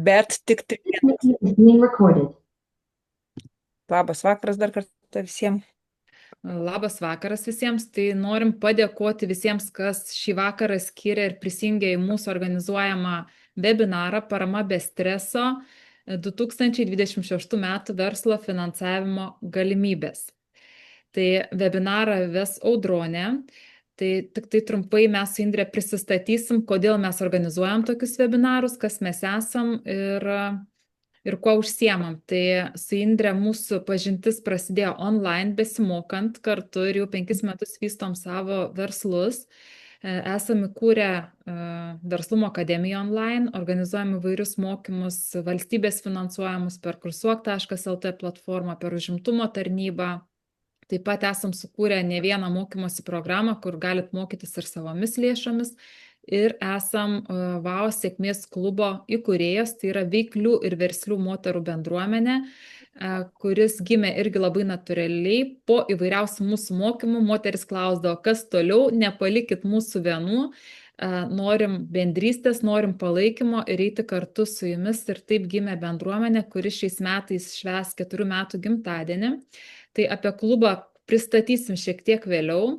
Bet tik tai. This meeting is being recorded. Labas vakaras dar kartą visiems. Labas vakaras visiems. Tai norim padėkoti visiems, kas šį vakarą skiria ir prisijungė į mūsų organizuojamą webinarą Parama be streso 2026 metų verslo finansavimo galimybės. Tai webinarą ves Audronė. Tai tik tai trumpai mes su Indre prisistatysim, kodėl mes organizuojam tokius webinarus, kas mes esam ir kuo užsiemam. Tai su Indre mūsų pažintis prasidėjo online besimokant kartu ir jau 5 metus vystom savo verslus. Esame įkūrę Verslumo akademiją online, organizuojam įvairius mokymus, valstybės finansuojamus per kursuok.lt platformą, per užimtumo tarnybą. Taip pat esam sukūrę ne vieną mokymosi programą, kur galit mokytis ir savomis lėšomis. Ir esam VAO sėkmės klubo įkūrėjas, tai yra veiklių ir verslių moterų bendruomenė, kuris gimė irgi labai natūraliai. Po įvairiausių mūsų mokymų moteris klausdavo, kas toliau, nepalikit mūsų vienų, norim bendrystės, norim palaikymo ir eiti kartu su jumis. Ir taip gimė bendruomenė, kuri šiais metais švęs 4 metų gimtadienį. Tai apie klubą pristatysim šiek tiek vėliau.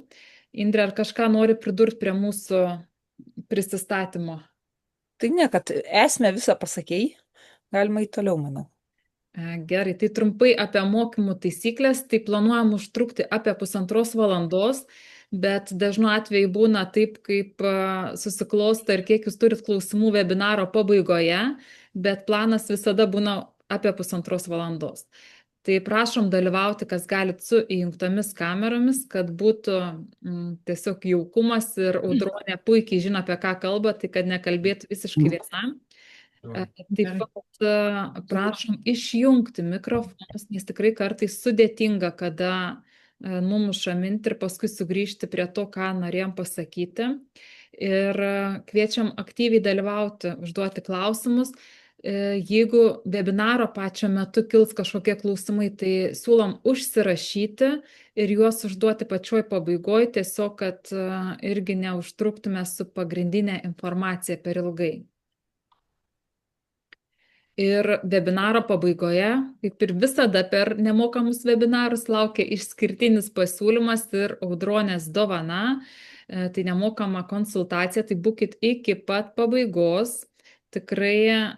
Indre, ar kažką nori pridurti prie mūsų prisistatymo? Tai ne, kad esmę visą pasakėjai, galima į toliau, manau. Gerai, tai trumpai apie mokymų taisyklės. Tai planuojam užtrukti apie 1,5 valandos, bet dažnu atveju būna taip, kaip susiklosto ir kiek jūs turit klausimų webinaro pabaigoje, bet planas visada būna apie 1,5 valandos. Tai prašom dalyvauti, kas galit su įjungtomis kameromis, kad būtų tiesiog jaukumas ir Audronė puikiai žino, apie ką kalba, tai kad nekalbėtų visiškai vienam. Taip pat prašom išjungti mikrofonus, nes tikrai kartais sudėtinga, kada numuša mintį ir paskui sugrįžti prie to, ką norėjom pasakyti. Ir kviečiam aktyviai dalyvauti, užduoti klausimus. Jeigu webinaro pačio metu kils kažkokie klausimai, tai siūlom užsirašyti ir juos užduoti pačioj pabaigoje, tiesiog, kad irgi neužtruktume su pagrindinė informacija per ilgai. Ir webinaro pabaigoje, kaip ir visada per nemokamus webinarus, laukia išskirtinis pasiūlymas ir Audronės dovana. Tai nemokama konsultacija, tai būkit iki pat pabaigos. Tikrai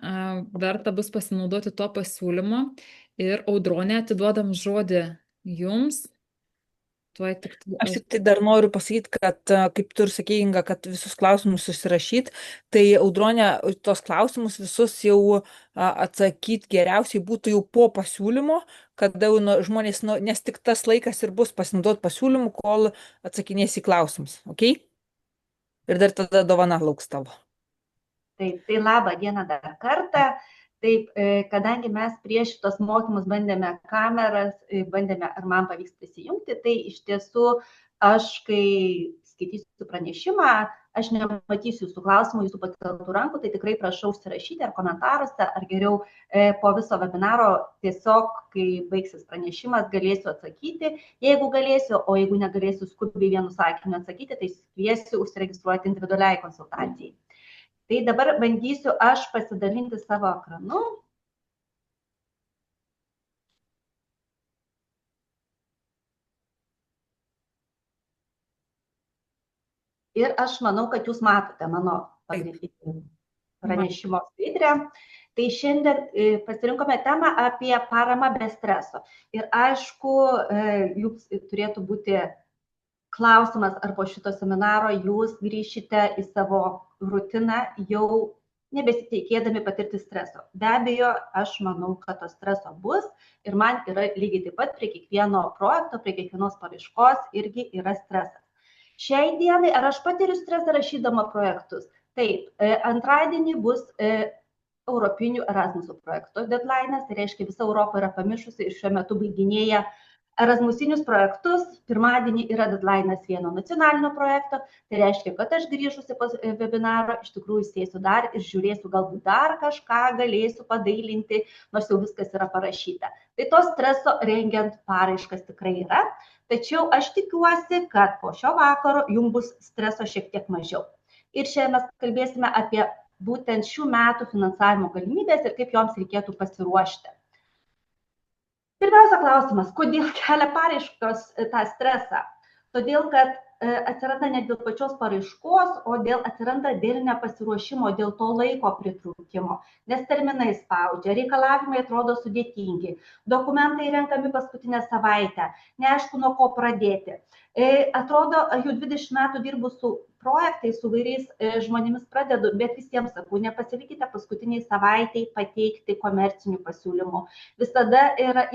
verta bus pasinaudoti to pasiūlymo. Ir Audronė, atiduodam žodį jums. Aš tik tai dar noriu pasakyti, kad kaip tu ir sakei, Inga, kad visus klausimus susirašyt, tai Audronė, tos klausimus visus jau atsakyti geriausiai būtų jau po pasiūlymo, kada jau žmonės, nes tik tas laikas ir bus pasinaudoti pasiūlymu, kol atsakinės į klausimus, ok? Ir dar tada dovana lauks tavo. Taip, tai labą dieną dar kartą. Taip, kadangi mes prieš šitos mokymus bandėme kameras, bandėme, ar man pavyks prisijungti, tai iš tiesų aš, kai skaitysiu pranešimą, aš nematysiu jūsų klausimų, jūsų pakeltų rankų, tai tikrai prašau užsirašyti ar komentaruose, ar geriau po viso webinaro tiesiog, kai baigsis pranešimas, galėsiu atsakyti. Jeigu galėsiu, o jeigu negalėsiu skubiai vienu sakiniu atsakyti, tai kviesiu užsiregistruoti individualiai konsultacijai. Tai dabar bandysiu aš pasidalinti savo ekranu. Ir aš manau, kad jūs matote mano pranešimo skaidrę. Tai šiandien pasirinkome temą apie paramą be streso. Ir aišku, jums turėtų būti klausimas, ar po šito seminaro jūs grįšite į savo rutiną jau nebesitikėdami patirti streso. Be abejo, aš manau, kad to streso bus ir man yra lygiai taip pat prie kiekvieno projekto, prie kiekvienos paraiškos irgi yra stresas. Šiai dienai, ar aš patiriu stresą rašydama projektus? Taip, antradienį bus Europinių Erasmuso projekto deadline'as, tai reiškia visa Europa yra pamišusi ir šiuo metu baiginėja Erasmusinius projektus. Pirmadienį yra deadline'as vieno nacionalinio projekto, tai reiškia, kad aš grįžusi pas webinarą, iš tikrųjų sėsiu dar ir žiūrėsiu, galbūt dar kažką galėsiu padailinti, nors jau viskas yra parašyta. Tai to streso rengiant paraiškas tikrai yra, tačiau aš tikiuosi, kad po šio vakaro jums bus streso šiek tiek mažiau. Ir šiandien mes kalbėsime apie būtent šių metų finansavimo galimybės ir kaip joms reikėtų pasiruošti. Pirmiausia klausimas, kodėl kelia paraiškos tą stresą? Todėl, kad atsiranda ne dėl pačios paraiškos, o atsiranda dėl nepasiruošimo, dėl to laiko pritrūkimo, nes terminai spaudžia, reikalavimai atrodo sudėtingi, dokumentai renkami paskutinę savaitę, neaišku, nuo ko pradėti. Atrodo, jau 20 metų dirbu su projektais, su vairiais žmonėmis pradedu, bet visiems sakau, nepasilikite paskutiniai savaitei pateikti komercinių pasiūlymų. Visada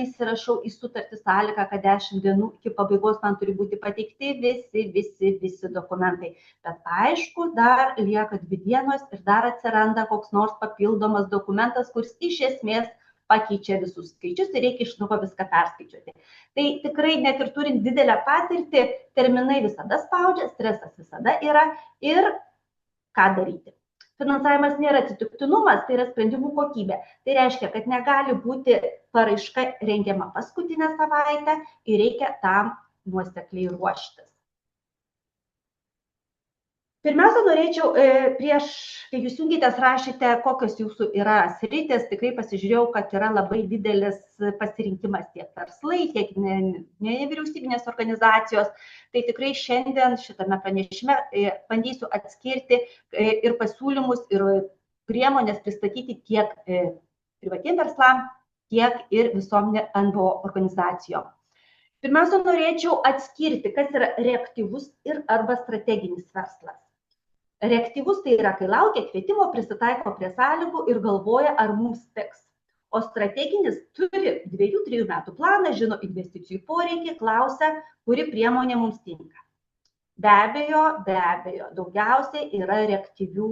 įsirašau į sutartį sąlygą, kad 10 dienų iki pabaigos man turi būti pateikti visi dokumentai. Bet aišku, dar lieka 2 dienos ir dar atsiranda koks nors papildomas dokumentas, kuris iš esmės pakeičia visus skaičius ir reikia iš naujo viską perskaičiuoti. Tai tikrai net ir turint didelę patirtį, terminai visada spaudžia, stresas visada yra ir ką daryti. Finansavimas nėra atsitiktinumas, tai yra sprendimų kokybė. Tai reiškia, kad negali būti paraiška rengiama paskutinę savaitę ir reikia tam nuosekliai ruoštis. Pirmiausia, norėčiau, kai jūs jungitės rašėte, kokios jūsų yra sritės, tikrai pasižiūrėjau, kad yra labai didelis pasirinkimas tiek verslai, tiek nevyriausybinės organizacijos. Tai tikrai šiandien šitame pranešime bandysiu atskirti ir pasiūlymus, ir priemonės pristatyti tiek privatiem verslam, tiek ir visom NVO organizacijom. Pirmiausia, norėčiau atskirti, kas yra reaktyvus ir arba strateginis verslas. Reaktyvus tai yra, kai laukia kvietimo, prisitaiko prie sąlygų ir galvoja, ar mums teks. O strateginis turi 2-3 metų planą, žino investicijų poreikį, klausia, kuri priemonė mums tinka. Be abejo, daugiausiai yra reaktyvių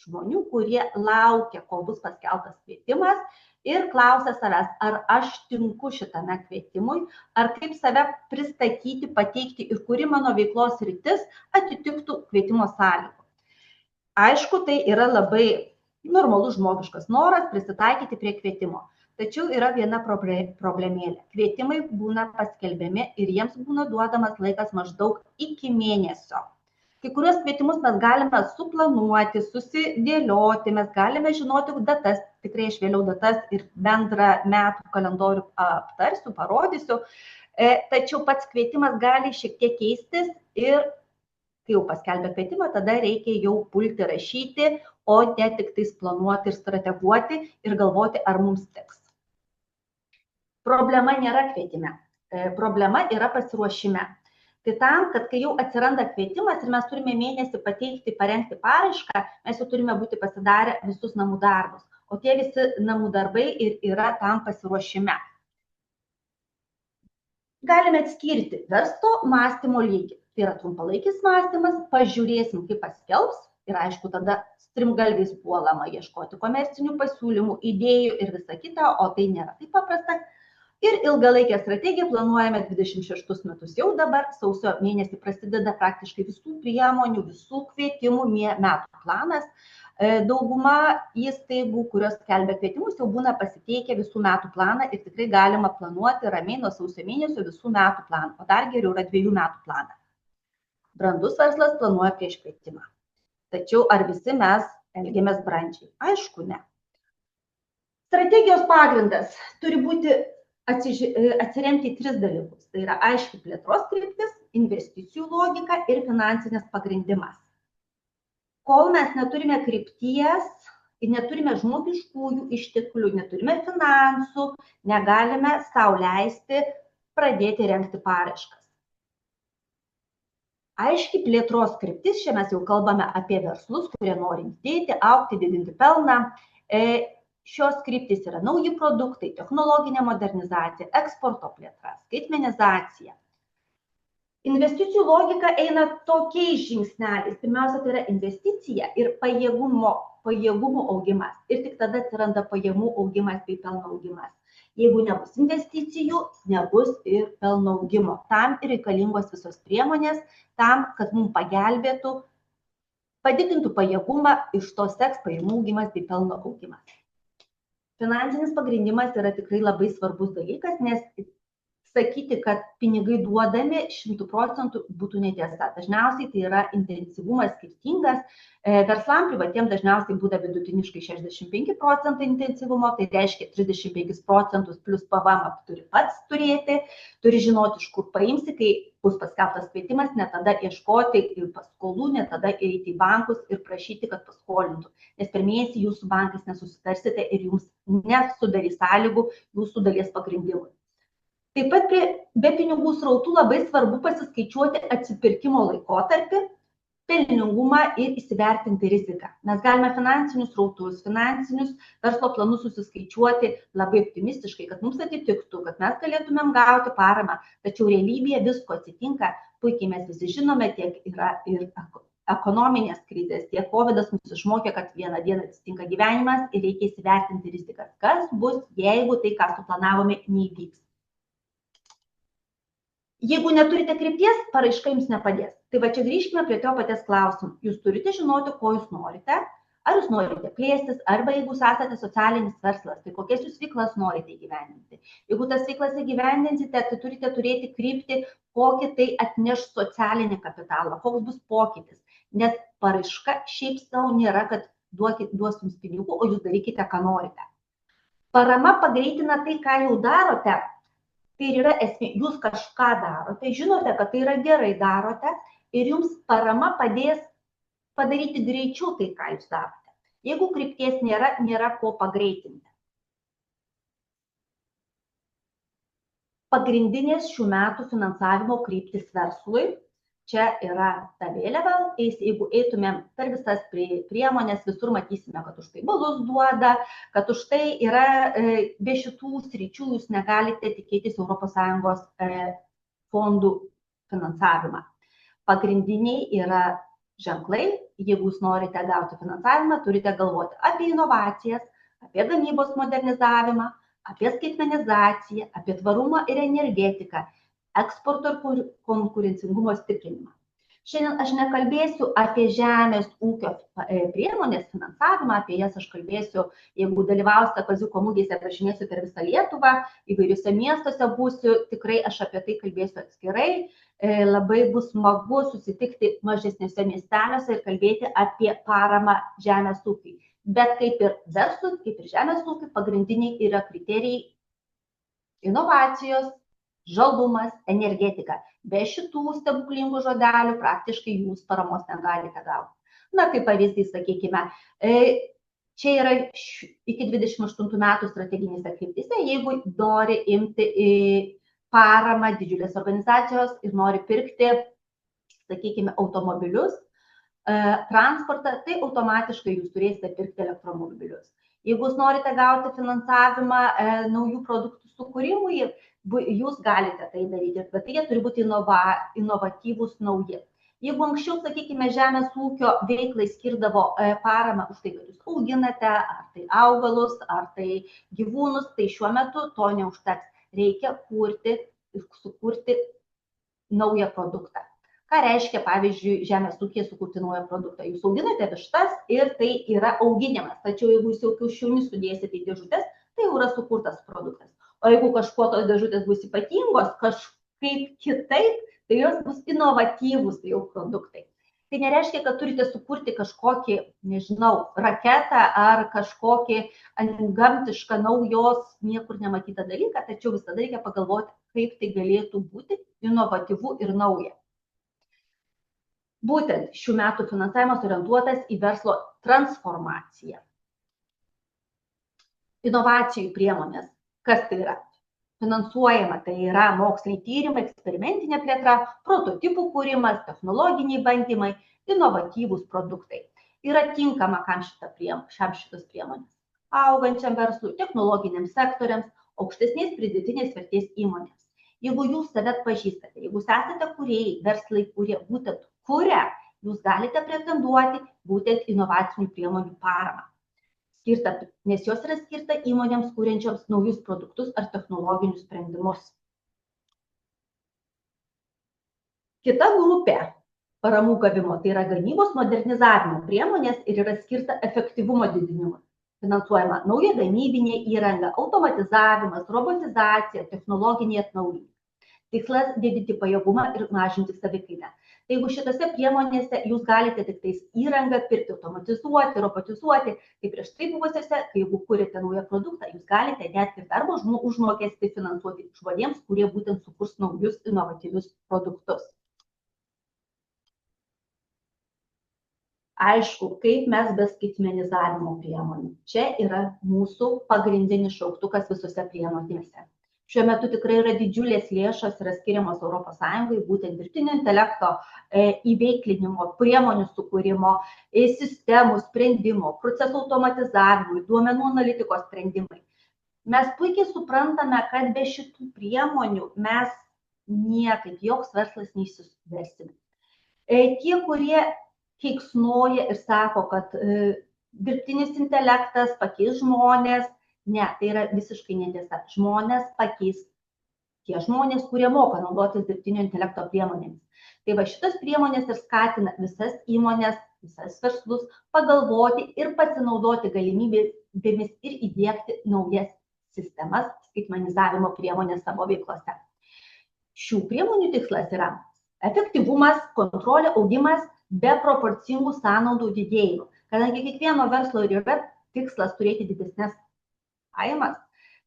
žmonių, kurie laukia, kol bus paskelbtas kvietimas ir klausia savęs, ar aš tinku šitame kvietimui, ar kaip save pristatyti, pateikti ir kuri mano veiklos sritis atitiktų kvietimo sąlygų. Aišku, tai yra labai normalus žmogiškas noras prisitaikyti prie kvietimo. Tačiau yra viena problemėlė. Kvietimai būna paskelbiami ir jiems būna duodamas laikas maždaug iki mėnesio. Kai kurios kvietimus mes galime suplanuoti, susidėlioti, mes galime žinoti datas, tikrai aš vėliau datas ir bendrą metų kalendorių aptarsiu, parodysiu. Tačiau pats kvietimas gali šiek tiek keistis ir kai jau paskelbė kvietimą, tada reikia jau pulti rašyti, o ne tik tais planuoti ir strateguoti ir galvoti, ar mums teks. Problema nėra kvietime, problema yra pasiruošime. Tai tam, kad kai jau atsiranda kvietimas ir mes turime mėnesį pateikti, parengti paraišką, mes jau turime būti pasidarę visus namų darbus. O tie visi namų darbai ir yra tam pasiruošime. Galime atskirti verslo mąstymo lygį. Tai yra trumpalaikis mąstymas, pažiūrėsim, kaip paskelbs ir aišku, tada strimgalviais puolama ieškoti komercinių pasiūlymų, idėjų ir visa kita, o tai nėra taip paprasta. Ir ilgalaikę strategiją planuojame 26 metus. Jau dabar sausio mėnesį prasideda praktiškai visų priemonių, visų kvietimų metų planas. Dauguma įstaigų, kurios skelbia kvietimus, jau būna pasiteikę visų metų planą ir tikrai galima planuoti ramiai nuo sausio mėnesio visų metų planą, o dar geriau yra 2 metų planą. Brandus verslas planuoja prieš kvietimą. Tačiau ar visi mes elgiamės brandžiai? Aišku, ne. Strategijos pagrindas turi būti atsiremti į 3 dalykus. Tai yra aiški plėtros kryptis, investicijų logika ir finansinis pagrindimas. Kol mes neturime krypties ir neturime žmogiškųjų išteklių, neturime finansų, negalime sau leisti pradėti rengti paraiškas. Aiški plėtros kryptis, čia mes jau kalbame apie verslus, kurie nori didėti, augti, didinti pelną. Šios kryptis yra nauji produktai, technologinė modernizacija, eksporto plėtra, skaitmenizacija. Investicijų logika eina tokiais žingsneliais. Pirmiausia, tai yra investicija ir pajėgumų augimas. Ir tik tada atsiranda pajamų augimas bei pelno augimas. Jeigu nebus investicijų, nebus ir pelno augimo. Tam ir reikalingos visos priemonės, tam, kad mums pagelbėtų, padidintų pajėgumą, iš to seks pajamų augimas bei pelno augimas. Finansinis pagrindimas yra tikrai labai svarbus dalykas, nes sakyti, kad pinigai duodami 100% būtų netiesa. Dažniausiai tai yra intensyvumas skirtingas. Verslam privatiem dažniausiai būda vidutiniškai 65% intensyvumo, tai reiškia 35% plus PVM turi pats turėti, turi žinoti, iš kur paimsi, kai bus paskelbtas kvietimas, ne tada ieškoti paskolų, ne tada eiti į bankus ir prašyti, kad paskolintų. Nes per mėnesį jūsų bankas nesusitarsite ir jums nesudarys sąlygų jūsų dalies pagrindimui. Taip pat be pinigų srautų labai svarbu pasiskaičiuoti atsipirkimo laikotarpį, pelningumą ir įsivertinti riziką. Mes galime finansinius srautus, finansinius verslo planus susiskaičiuoti labai optimistiškai, kad mums atitiktų, kad mes galėtumėm gauti paramą, tačiau realybėje visko atsitinka, puikiai mes visi žinome, tiek yra ir ekonominės krizės, tiek COVID-as mus išmokė, kad vieną dieną atsitinka gyvenimas ir reikia įsivertinti riziką. Kas bus, jeigu tai, ką suplanavome, neįvyks. Jeigu neturite krypties, paraiška jums nepadės. Tai va čia grįžkime prie to paties klausimų. Jūs turite žinoti, ko jūs norite. Ar jūs norite plėstis, arba jeigu jūs esate socialinis verslas, tai kokias jūs veiklas norite įgyvendinti. Jeigu tas veiklas įgyvendinsite, tai turite turėti kryptį, kokį tai atneš socialinį kapitalą, koks bus pokytis. Nes paraiška šiaip savo nėra, kad duos jums pinigų, o jūs darykite, ką norite. Parama pagreitina tai, ką jau darote. Tai yra esmė, jūs kažką darote, žinote, kad tai yra gerai darote ir jums parama padės padaryti greičiau tai, ką jūs darote. Jeigu krypties nėra ko pagreitinti. Pagrindinės šių metų finansavimo kryptis verslui. Čia yra ta vėliava, jeigu eitumėm per visas priemonės, visur matysime, kad už tai balus duoda, kad už tai yra be šitų sričių jūs negalite tikėtis ES fondų finansavimą. Pagrindiniai yra ženklai, jeigu jūs norite gauti finansavimą, turite galvoti apie inovacijas, apie gamybos modernizavimą, apie skaitmenizaciją, apie tvarumą ir energetiką, eksporto ir konkurencingumo stiprinimą. Šiandien aš nekalbėsiu apie žemės ūkio priemonės finansavimą, apie jas aš kalbėsiu, jeigu dalyvausite Kaziuko mugėse, važinėsiu per visą Lietuvą, įvairiuose miestuose būsiu, tikrai aš apie tai kalbėsiu atskirai. Labai bus smagu susitikti mažesniuose miesteliuose ir kalbėti apie paramą žemės ūkiui. Bet kaip ir verslui, kaip ir žemės ūkiui, pagrindiniai yra kriterijai inovacijos, žalumas, energetika. Be šitų stebuklingų žodelių praktiškai jūs paramos negalite gauti. Na, kaip pavyzdys, sakykime, čia yra iki 28 metų strateginėse kryptyse, jeigu nori imti paramą didžiulės organizacijos ir nori pirkti, sakykime, automobilius, transportą, tai automatiškai jūs turėsite pirkti elektromobilius. Jeigu jūs norite gauti finansavimą naujų produktų sukūrimui, jūs galite tai daryti, bet tai jie turi būti inovatyvūs nauji. Jeigu anksčiau, sakykime, žemės ūkio veiklai skirdavo paramą už tai, kad jūs auginate, ar tai augalus, ar tai gyvūnus, tai šiuo metu to neužteks. Reikia sukurti naują produktą. Ką reiškia, pavyzdžiui, žemės ūkyje sukurti naują produktą? Jūs auginate vištas ir tai yra auginimas, tačiau jeigu jūs jau kiaušinius sudėsite į dėžutės, tai jau yra sukurtas produktas. O jeigu kažkuo tos dėžutės bus ypatingos, kažkaip kitaip, tai jos bus inovatyvūs jau produktai. Tai nereiškia, kad turite sukurti kažkokį, nežinau, raketą ar kažkokį gamtišką naujos niekur nematytą dalyką, tačiau visada reikia pagalvoti, kaip tai galėtų būti inovatyvu ir nauja. Būtent šių metų finansavimas orientuotas į verslo transformaciją. Inovacijų priemonės. Kas tai yra? Finansuojama, tai yra moksliniai tyrimai, eksperimentinė plėtra, prototipų kūrimas, technologiniai bandymai, inovatyvūs produktai. Yra tinkama kam šitos priemonės. Augančiam verslui, technologiniams sektoriams, aukštesnės pridėtinės vertės įmonės. Jeigu jūs save pažįstate, jeigu esate kūrėjai, verslai, kurie būtent kuria, jūs galite pretenduoti būtent inovacinių priemonių paramą. Nes jos yra skirta įmonėms kuriančioms naujus produktus ar technologinius sprendimus. Kita grupė paramų gavimo, tai yra gamybos modernizavimo priemonės ir yra skirta efektyvumo didinimui. Finansuojama nauja gamybinė įranga, automatizavimas, robotizacija, technologiniai atnaujinimai. Tikslas didinti pajėgumą ir mažinti savikainą. Tai jeigu šitose priemonėse jūs galite tik tais įrangą pirkti, automatizuoti, robotizuoti, tai prieš tai buvusiose, kai jeigu kūrėte naują produktą, jūs galite net ir darbo užmokestį finansuoti žmonėms, kurie būtent sukurs naujus inovatyvius produktus. Aišku, kaip mes be skaitmenizavimo priemonių. Čia yra mūsų pagrindinis šauktukas visose priemonėse. Šiuo metu tikrai yra didžiulės lėšos yra skiriamos ES, būtent dirbtinio intelekto įveiklinimo, priemonių sukūrimo, sistemų sprendimo, procesų automatizavimui, duomenų analitikos sprendimai. Mes puikiai suprantame, kad be šitų priemonių mes niekaip, joks verslas neįsiversime. Tie, kurie keiksnoja ir sako, kad dirbtinis intelektas pakeis žmonės, ne, tai yra visiškai netiesa. Žmonės pakeis tie žmonės, kurie moka naudotis dirbtinio intelekto priemonėmis. Tai va šitas priemonės ir skatina visas įmonės, visas verslus pagalvoti ir pasinaudoti galimybėmis ir įdiegti naujas sistemas, skaitmenizavimo priemonės savo veiklose. Šių priemonių tikslas yra efektyvumas, kontrolė, augimas be proporcingų sąnaudų didėjimų. Kadangi kiekvieno verslo ir yra tikslas turėti didesnės pajamas,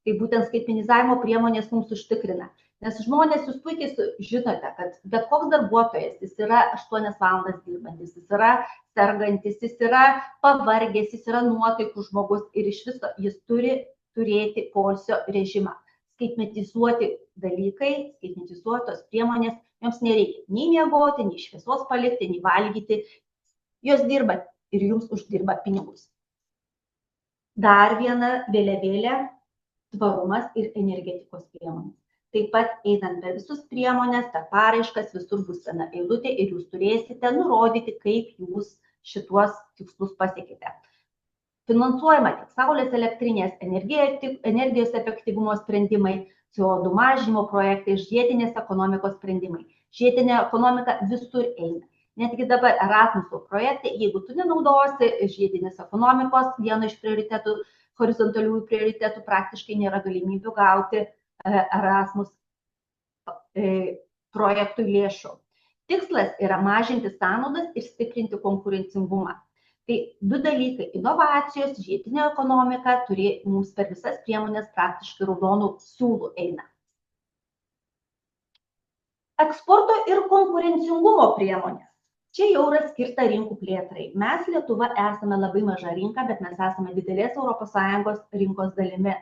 tai būtent skaitmenizavimo priemonės mums užtikrina. Nes žmonės, jūs puikiai žinote, kad bet koks darbuotojas, jis yra 8 valandas dirbantis, jis yra sergantis, jis yra pavargęs, jis yra nuotaikų žmogus ir iš viso jis turi turėti poilsio režimą. Skaitmenizuoti dalykai, skaitmenizuotos priemonės, joms nereikia nei miegoti, nei šviesos palikti, nei valgyti. Jos dirba ir jums uždirba pinigus. Dar viena vėliavėlė – tvarumas ir energetikos priemonės. Taip pat einant per visus priemonės, per paraiškas, visur bus viena eilutė ir jūs turėsite nurodyti, kaip jūs šituos tikslus pasiekite. Finansuojama tik saulės elektrinės, energijos efektyvumo sprendimai, CO2 mažinimo projektai, žiedinės ekonomikos sprendimai. Žiedinė ekonomika visur eina. Netgi dabar Erasmuso projektai, jeigu tu nenaudosi žiedinės ekonomikos, vieno iš prioritetų, horizontaliųjų prioritetų, praktiškai nėra galimybių gauti Erasmus projektų lėšų. Tikslas yra mažinti sąnaudas ir stiprinti konkurencingumą. Tai du dalykai – inovacijos, žiedinė ekonomika turi mums per visas priemonės praktiškai raudonų siūlų eina. Eksporto ir konkurencingumo priemonės. Čia jau yra skirta rinkų plėtrai. Mes Lietuva esame labai maža rinka, bet mes esame didelės ES rinkos dalimi.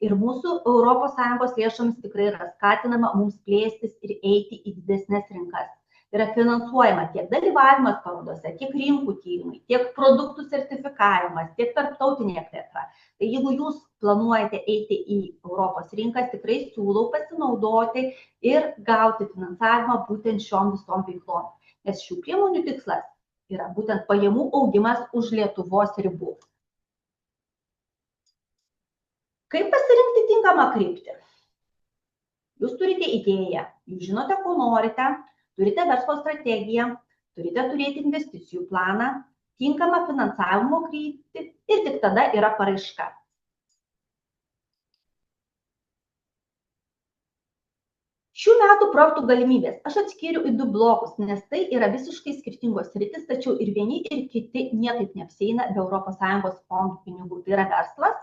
Ir mūsų ES lėšomis tikrai yra skatinama mums plėstis ir eiti į didesnės rinkas. Yra finansuojama tiek dalyvavimas parodose, tiek rinkų tyrimai, tiek produktų sertifikavimas, tiek tarptautinė plėtra. Tai jeigu jūs planuojate eiti į Europos rinkas, tikrai siūlau pasinaudoti ir gauti finansavimą būtent šiom visom veiklom. Nes šių priemonių tikslas yra būtent pajamų augimas už Lietuvos ribų. Kaip pasirinkti tinkamą kryptį? Jūs turite idėją, jūs žinote, ko norite, turite verslo strategiją, turite turėti investicijų planą, tinkamą finansavimo kryptį ir tik tada yra paraiška. Šių metų projektų galimybės aš atskiriu į 2 blokus, nes tai yra visiškai skirtingos sritis, tačiau ir vieni ir kiti niekaip neapsieina be ES fondų pinigų. Tai yra verslas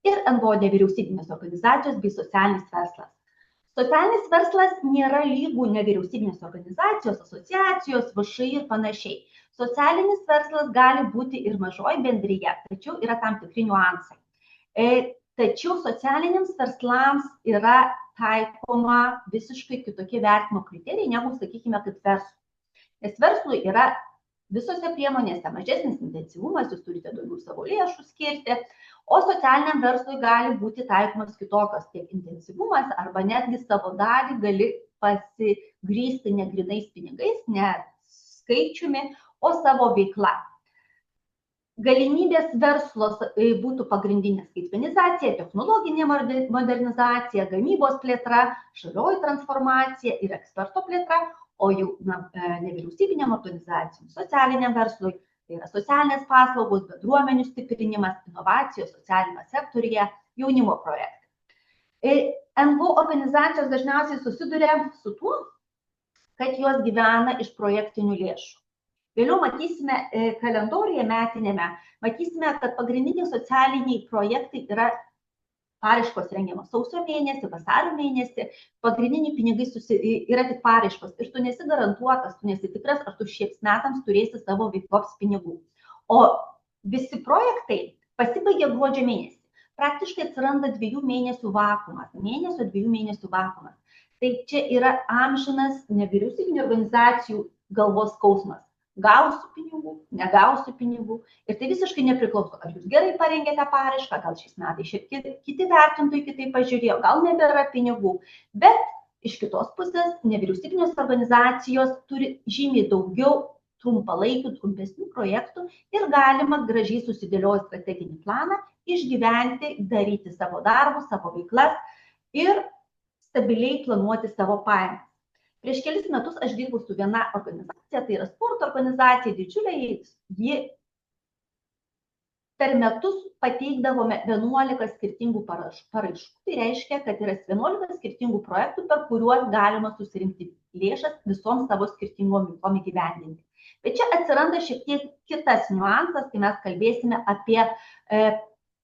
ir NVO nevyriausybinės organizacijos bei socialinis verslas. Socialinis verslas nėra lygų nevyriausybinės organizacijos, asociacijos, VŠI ir panašiai. Socialinis verslas gali būti ir mažoji bendrija, tačiau yra tam tikri niuansai. Tačiau socialiniams verslams yra taikoma visiškai kitokie vertimo kriterijai, negu, sakykime, kaip verslui. Nes verslui yra visose priemonėse mažesnis intensyvumas, jūs turite daugiau savo lėšų skirti, o socialiniam verslui gali būti taikomas kitokios tiek intensyvumas, arba netgi savo dalį gali pasigrįsti ne grynais pinigais, ne skaičiumi, o savo veikla. Galimybės verslos būtų pagrindinė skaitmenizacija, technologinė modernizacija, gamybos plėtra, žalioji transformacija ir eksperto plėtra, o jau nevyriausybinėm organizacijom, socialiniam verslui, tai yra socialinės paslaugos, bendruomenių stiprinimas, inovacijos socialinėme sektoriuje, jaunimo projektai. NVO organizacijos dažniausiai susiduria su tuo, kad jos gyvena iš projektinių lėšų. Vėliau matysime kalendoriuje metinėme, matysime, kad pagrindiniai socialiniai projektai yra paraiškos rengiamos sausio mėnesį, vasario mėnesį, pagrindiniai pinigai yra tik paraiškos ir tu nesi garantuotas, tu nesi tikras, ar tu šiems metams turėsi savo veiklos pinigų. O visi projektai pasibaigia gruodžio mėnesį. Praktiškai atsiranda 2 mėnesių vakuumas, mėnesio 2 mėnesių vakuumas. Tai čia yra amžinas nevyriausybinių organizacijų galvos skausmas. Gausiu pinigų, negausiu pinigų. Ir tai visiškai nepriklauso, ar jūs gerai parengėte paraišką, gal šiais metais šiek tiek kiti vertintojai kitaip pažiūrėjo, gal nebėra pinigų. Bet iš kitos pusės nevyriausybinės organizacijos turi žymiai daugiau trumpalaikių, trumpesnių projektų ir galima gražiai susidėlioti strateginį planą, išgyventi, daryti savo darbus, savo veiklas ir stabiliai planuoti savo pajamas. Prieš kelis metus aš dirbau su viena organizacija, tai yra sporto organizacija, didžiulė, ji per metus pateikdavome 11 skirtingų paraiškų. Tai reiškia, kad yra 11 skirtingų projektų, per kuriuos galima susirinkti lėšas visom savo skirtingom veiklom įgyvendinti. Bet čia atsiranda šiek tiek kitas niuansas, kai mes kalbėsime apie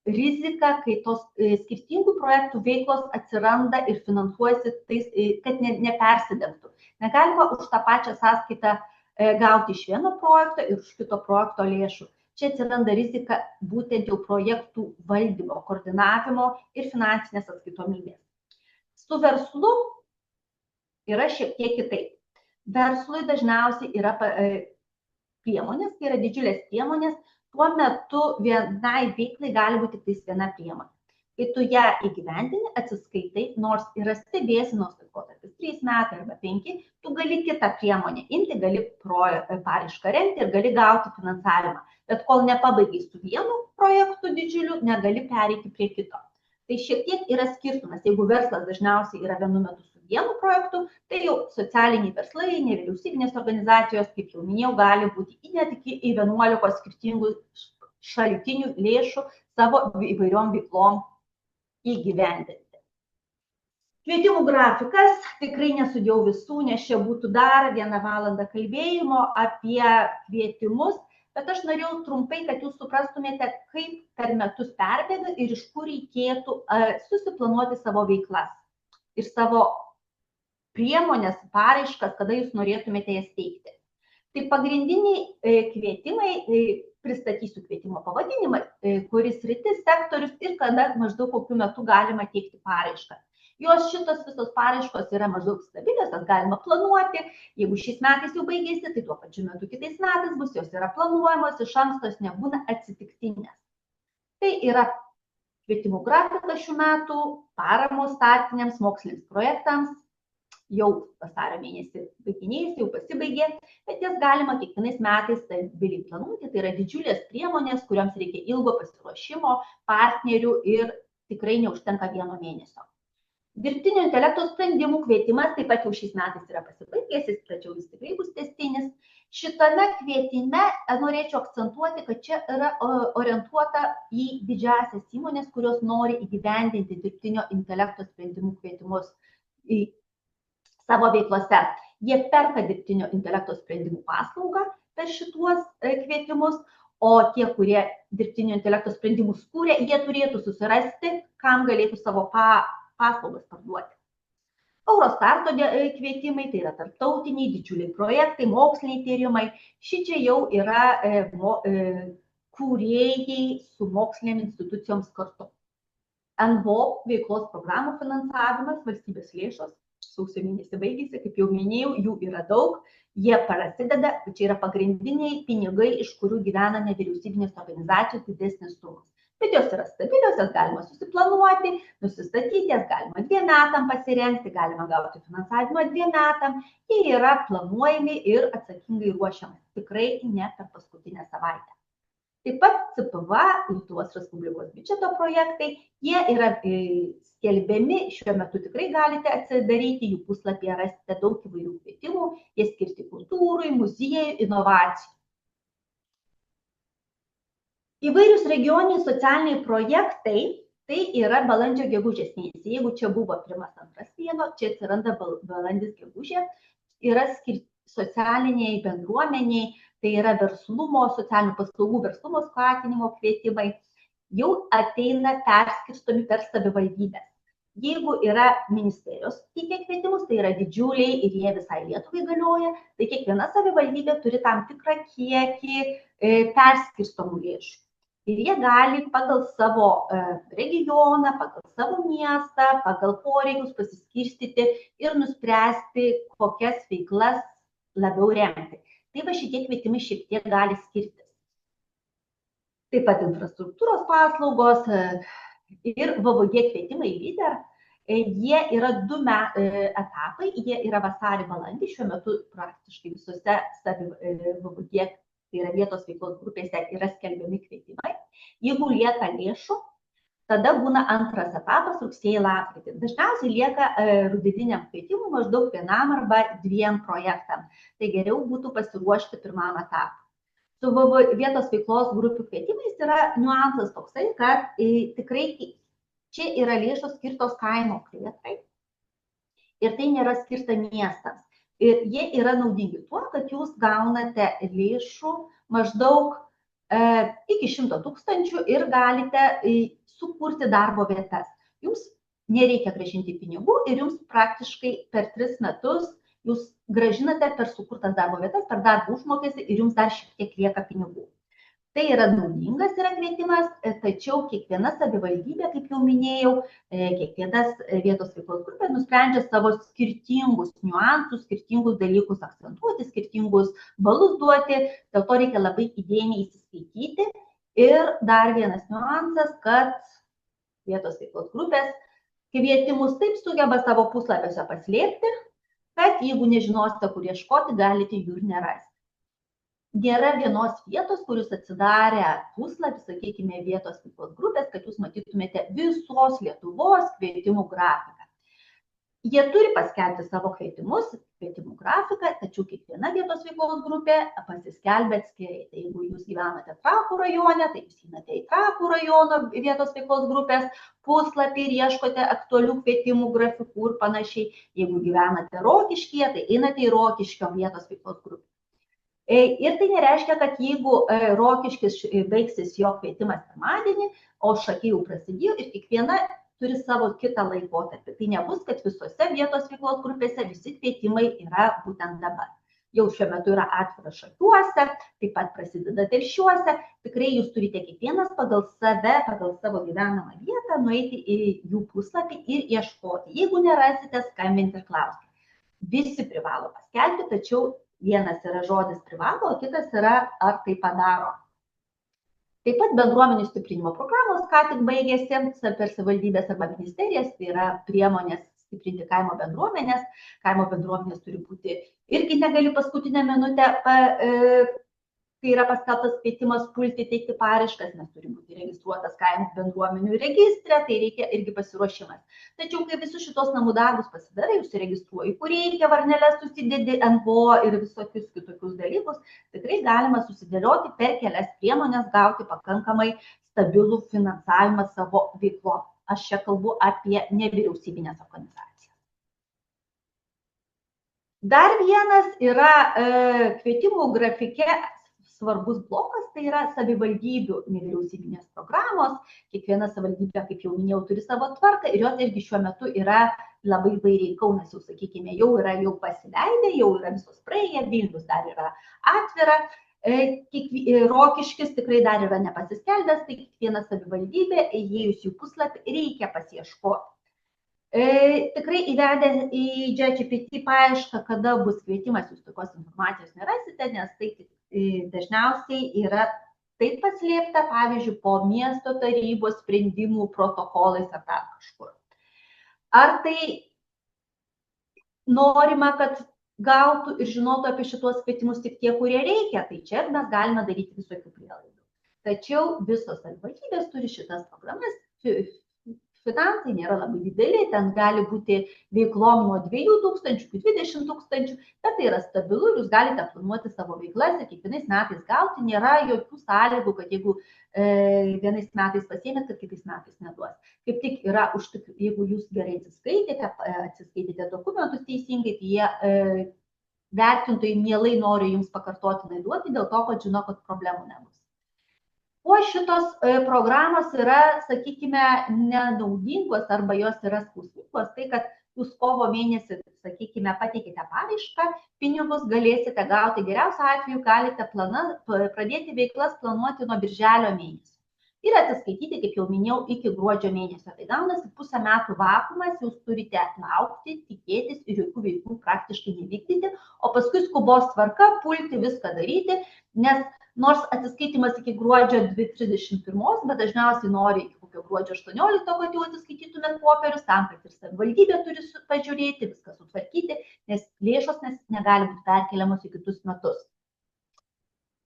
riziką, kai tos skirtingų projektų veiklos atsiranda ir finansuojasi tais, kad nepersidengtų. Negalima už tą pačią sąskaitą gauti iš vieno projekto ir už kito projekto lėšų. Čia atsiranda rizika būtent jau projektų valdymo, koordinavimo ir finansinės atskaitomybės. Su verslu yra šiek tiek kitaip. Verslui dažniausiai yra priemonės, tai yra didžiulės priemonės. Tuo metu vienai veiklai gali būti tik viena priemonė. Kai tu ją įgyvendini, atsiskaitai, nors yra stebėsenos laikotarpis 3 metai arba 5, tu gali kitą priemonę imti, gali paraišką rengti ir gali gauti finansavimą. Bet kol nepabaigai su vienu projektu didžiuliu, negali pereiti prie kito. Tai šiek tiek yra skirtumas. Jeigu verslas dažniausiai yra vienu metu su vienu projektu, tai jau socialiniai verslai, nevyriausybinės organizacijos, kaip jau minėjau, gali būti net iki 11 skirtingų šaltinių lėšų savo įvairiom veiklom įgyvendinti. Kvietimų grafikas, tikrai nesudėjau visų, nes čia būtų dar 1 valandą kalbėjimo apie kvietimus, bet aš norėjau trumpai, kad jūs suprastumėte, kaip per metus perbėga ir iš kur reikėtų susiplanuoti savo veiklas ir savo priemonės, paraiškas, kada jūs norėtumėte jas teikti. Tai pagrindiniai kvietimai, pristatysiu kvietimo pavadinimą, kuris sritis, sektorius ir kada maždaug kokiu metu galima teikti paraišką. Jos šitos visos paraiškos yra maždaug stabilios, tas galima planuoti. Jeigu šiais metais jau baigėsi, tai tuo pačiu metu kitais metais bus, jos yra planuojamos, iš anksto nebūna atsitiktinės. Tai yra kvietimų grafikas šių metų, paramos startiniams moksliniams projektams, jau vasario mėnesį baiginėjasi, jau pasibaigė, bet jas galima kiekvienais metais stabiliai planuoti. Tai yra didžiulės priemonės, kuriams reikia ilgo pasiruošimo, partnerių ir tikrai neužtenka 1 mėnesio. Dirbtinio intelekto sprendimų kvietimas taip pat jau šiais metais yra pasibaigęs, tačiau jis tikrai bus tęstinis. Šitame kvietime norėčiau akcentuoti, kad čia yra orientuota į didžiąsias įmonės, kurios nori įgyvendinti dirbtinio intelekto sprendimų kvietimus į savo veiklose. Jie perka dirbtinio intelekto sprendimų paslaugą per šituos kvietimus, o tie, kurie dirbtinio intelekto sprendimus kūrė, jie turėtų susirasti, kam galėtų savo paslaugas parduoti. Eurostarto kvietimai, tai yra tarptautiniai, didžiuliai projektai, moksliniai tyrimai. Šičia jau yra kūrėjai su mokslinėm institucijoms kartu. NVO veiklos programų finansavimas, valstybės lėšos, sausio mėnesį baigėsi, kaip jau minėjau, jų yra daug, jie prasideda, čia yra pagrindiniai pinigai, iš kurių gyvena nevyriausybinės organizacijos didesnės sumos. Bet jos yra stabilios, jas galima susiplanuoti, nusistatyti, jas galima 2 metam pasirengti, galima gauti finansavimą 2 metam, jie yra planuojami ir atsakingai ruošiami, tikrai ne per paskutinę savaitę. Taip pat CPV, Lietuvos Respublikos biudžeto projektai, jie yra skelbiami, šiuo metu tikrai galite atsidaryti, jų puslapyje rasite daug įvairių kvietimų, jie skirti kultūrai, muziejui, inovacijų. Įvairius regioniniai socialiniai projektai, Tai yra balandžio gegužės mėnesį. Jeigu čia buvo 1-2 mėnuo, čia atsiranda balandis gegužė, yra skirti socialiniai bendruomeniai, tai yra verslumo, socialinių paslaugų verslumo skatinimo kvietimai, jau ateina perskirstomi per savivaldybės. Jeigu yra ministerijos teikia kvietimus, tai yra didžiuliai ir jie visai Lietuvai galioja, tai kiekviena savivaldybė turi tam tikrą kiekį perskirstomų lėšų. Ir jie gali pagal savo regioną, pagal savo miestą, pagal poreikius pasiskirstyti ir nuspręsti, kokias veiklas labiau remti. Tai va šitie kvietimai šiek tiek gali skirtis. Taip pat infrastruktūros paslaugos ir VVG kvietimai lyder. Jie yra 2 etapai, jie yra vasarį-balandį, šiuo metu praktiškai visose VVG, tai yra vietos veiklos grupėse, yra skelbiami kvietimai. Jeigu lieka lėšų, tada būna antras etapas rugsėjį-lapkritį. Dažniausiai lieka rudeniniam kvietimui maždaug 1 arba 2 projektam. Tai geriau būtų pasiruošti pirmam etapui. Su vietos veiklos grupių kvietimais yra niuansas toksai, kad tikrai čia yra lėšos skirtos kaimo plėtrai ir tai nėra skirta miestams. Ir jie yra naudingi tuo, kad jūs gaunate lėšų maždaug iki 100 000 ir galite sukurti darbo vietas. Jums nereikia grąžinti pinigų ir jums praktiškai per 3 metus jūs grąžinate per sukurtas darbo vietas, per darbo užmokestį ir jums dar šiek tiek lieka pinigų. Tai yra naudingas kvietimas, tačiau kiekviena savivaldybė, kaip jau minėjau, kiekvienas vietos veiklos grupė nusprendžia savo skirtingus niuansus, skirtingus dalykus akcentuoti, skirtingus balus duoti, dėl to reikia labai įdėmiai įsiskaityti. Ir dar vienas niuansas, kad vietos veiklos grupės kvietimus taip sugeba savo puslapiuose paslėpti, kad jeigu nežinosite, kur ieškoti, galite jų ir nerasti. Nėra vienos vietos, kur jūs atsidarę puslapį, sakykime, vietos veiklos grupės, kad jūs matytumėte visos Lietuvos kvietimų grafiką. Jie turi paskelbti savo kvietimus, kvietimų grafiką, tačiau kiekviena vietos veiklos grupė pasiskelbia atskirai. Tai jeigu jūs gyvenate Trakų rajone, tai jūs einate į Trakų rajono vietos veiklos grupės puslapį ir ieškote aktualių kvietimų grafikų ir panašiai. Jeigu gyvenate Rokiškyje, tai einate į Rokiškio vietos veiklos grupę. Ir tai nereiškia, kad jeigu Rokiškis baigsis jo kvietimas pirmadienį, o Šakiai jau prasidėjo ir kiekviena turi savo kitą laikotarpį. Tai nebus, kad visose vietos veiklos grupėse visi kvietimai yra būtent dabar. Jau šiuo metu yra atvira Šakiuose, taip pat prasideda Telšiuose. Tikrai jūs turite kiekvienas pagal save, pagal savo gyvenamą vietą nueiti į jų puslapį ir ieškoti. Jeigu nerasite, skambinti ir klausti. Visi privalo paskelbti, tačiau vienas yra žodis privalo, o kitas yra ar tai padaro. Taip pat bendruomenių stiprinimo programos ką tik baigėsi per savivaldybės arba ministerijas, tai yra priemonės stiprinti kaimo bendruomenės. Kaimo bendruomenės turi būti irgi negali paskutinę minutę, kai yra paskelbtas kvietimas pulti teikti paraiškas, nes turi būti registruotas kaimo bendruomenių registre, tai reikia irgi pasiruošimas. Tačiau, kai visus šitos namų darbus pasidarai, užsiregistruoji, kur reikia varneles susidedi NVO ir visokius kitokius dalykus, tikrai galima susidėlioti per kelias priemonės, gauti pakankamai stabilų finansavimą savo veiklo. Aš čia kalbu apie nevyriausybinės organizacijas. Dar vienas yra kvietimų grafike svarbus blokas, tai yra savivaldybių nevyriausybinės programos. Kiekviena savivaldybė, kaip jau minėjau, turi savo tvarką ir jos irgi šiuo metu yra labai įvairiai. Kaunas jau, sakykime, jau pasileidę, jau yra visos praėję, Vilnius dar yra atvira. Rokiškis tikrai dar yra nepasiskelbęs, tai kiekviena savivaldybė, įėjus jų puslapį, reikia pasiieškoti. Tikrai įvedę į ChatGPT paiešką, kada bus kvietimas, jūs tokios informacijos nerasite, nes tai dažniausiai yra taip paslėpta, pavyzdžiui, po miesto tarybos sprendimų protokolais ar dar kažkur. Ar tai norima, kad gautų ir žinotų apie šitos kvietimus tik tie, kurie reikia, tai čia mes galime daryti visokių prielaidų. Tačiau visos savivaldybės turi šitas programas finansai nėra labai dideli, ten gali būti veiklom nuo 2000 iki 20 000, bet tai yra stabilu ir jūs galite planuoti savo veiklas ir kiekvienais metais gauti, nėra jokių sąlygų, kad jeigu vienais metais pasiėmėt, kad kitais metais neduos. Kaip tik yra, jeigu jūs gerai atsiskaitėte dokumentus teisingai, tai jie vertintojai mielai nori jums pakartotinai duoti dėl to, kad žino, kad problemų nebus. Kuo šitos programos yra, sakykime, nenaudingos arba jos yra skausmingos, tai kad jūs kovo mėnesį, sakykime, pateikite paraišką, pinigus galėsite gauti, geriausiu atveju galite pradėti veiklas planuoti nuo birželio mėnesio. Ir atsiskaityti, kaip jau minėjau, iki gruodžio mėnesio. Tai gaunasi pusę metų vakuumas, jūs turite laukti, tikėtis ir jokių veiklų praktiškai nevykdyti, o paskui skubos tvarka pulti viską daryti, nes nors atsiskaitimas iki gruodžio 31, bet dažniausiai nori iki kokio gruodžio 18, kad jau atsiskaitytumėt popierius, tam, kad ir savivaldybė turi pažiūrėti, viską sutvarkyti, nes lėšos negali būti perkeliamos į kitus metus.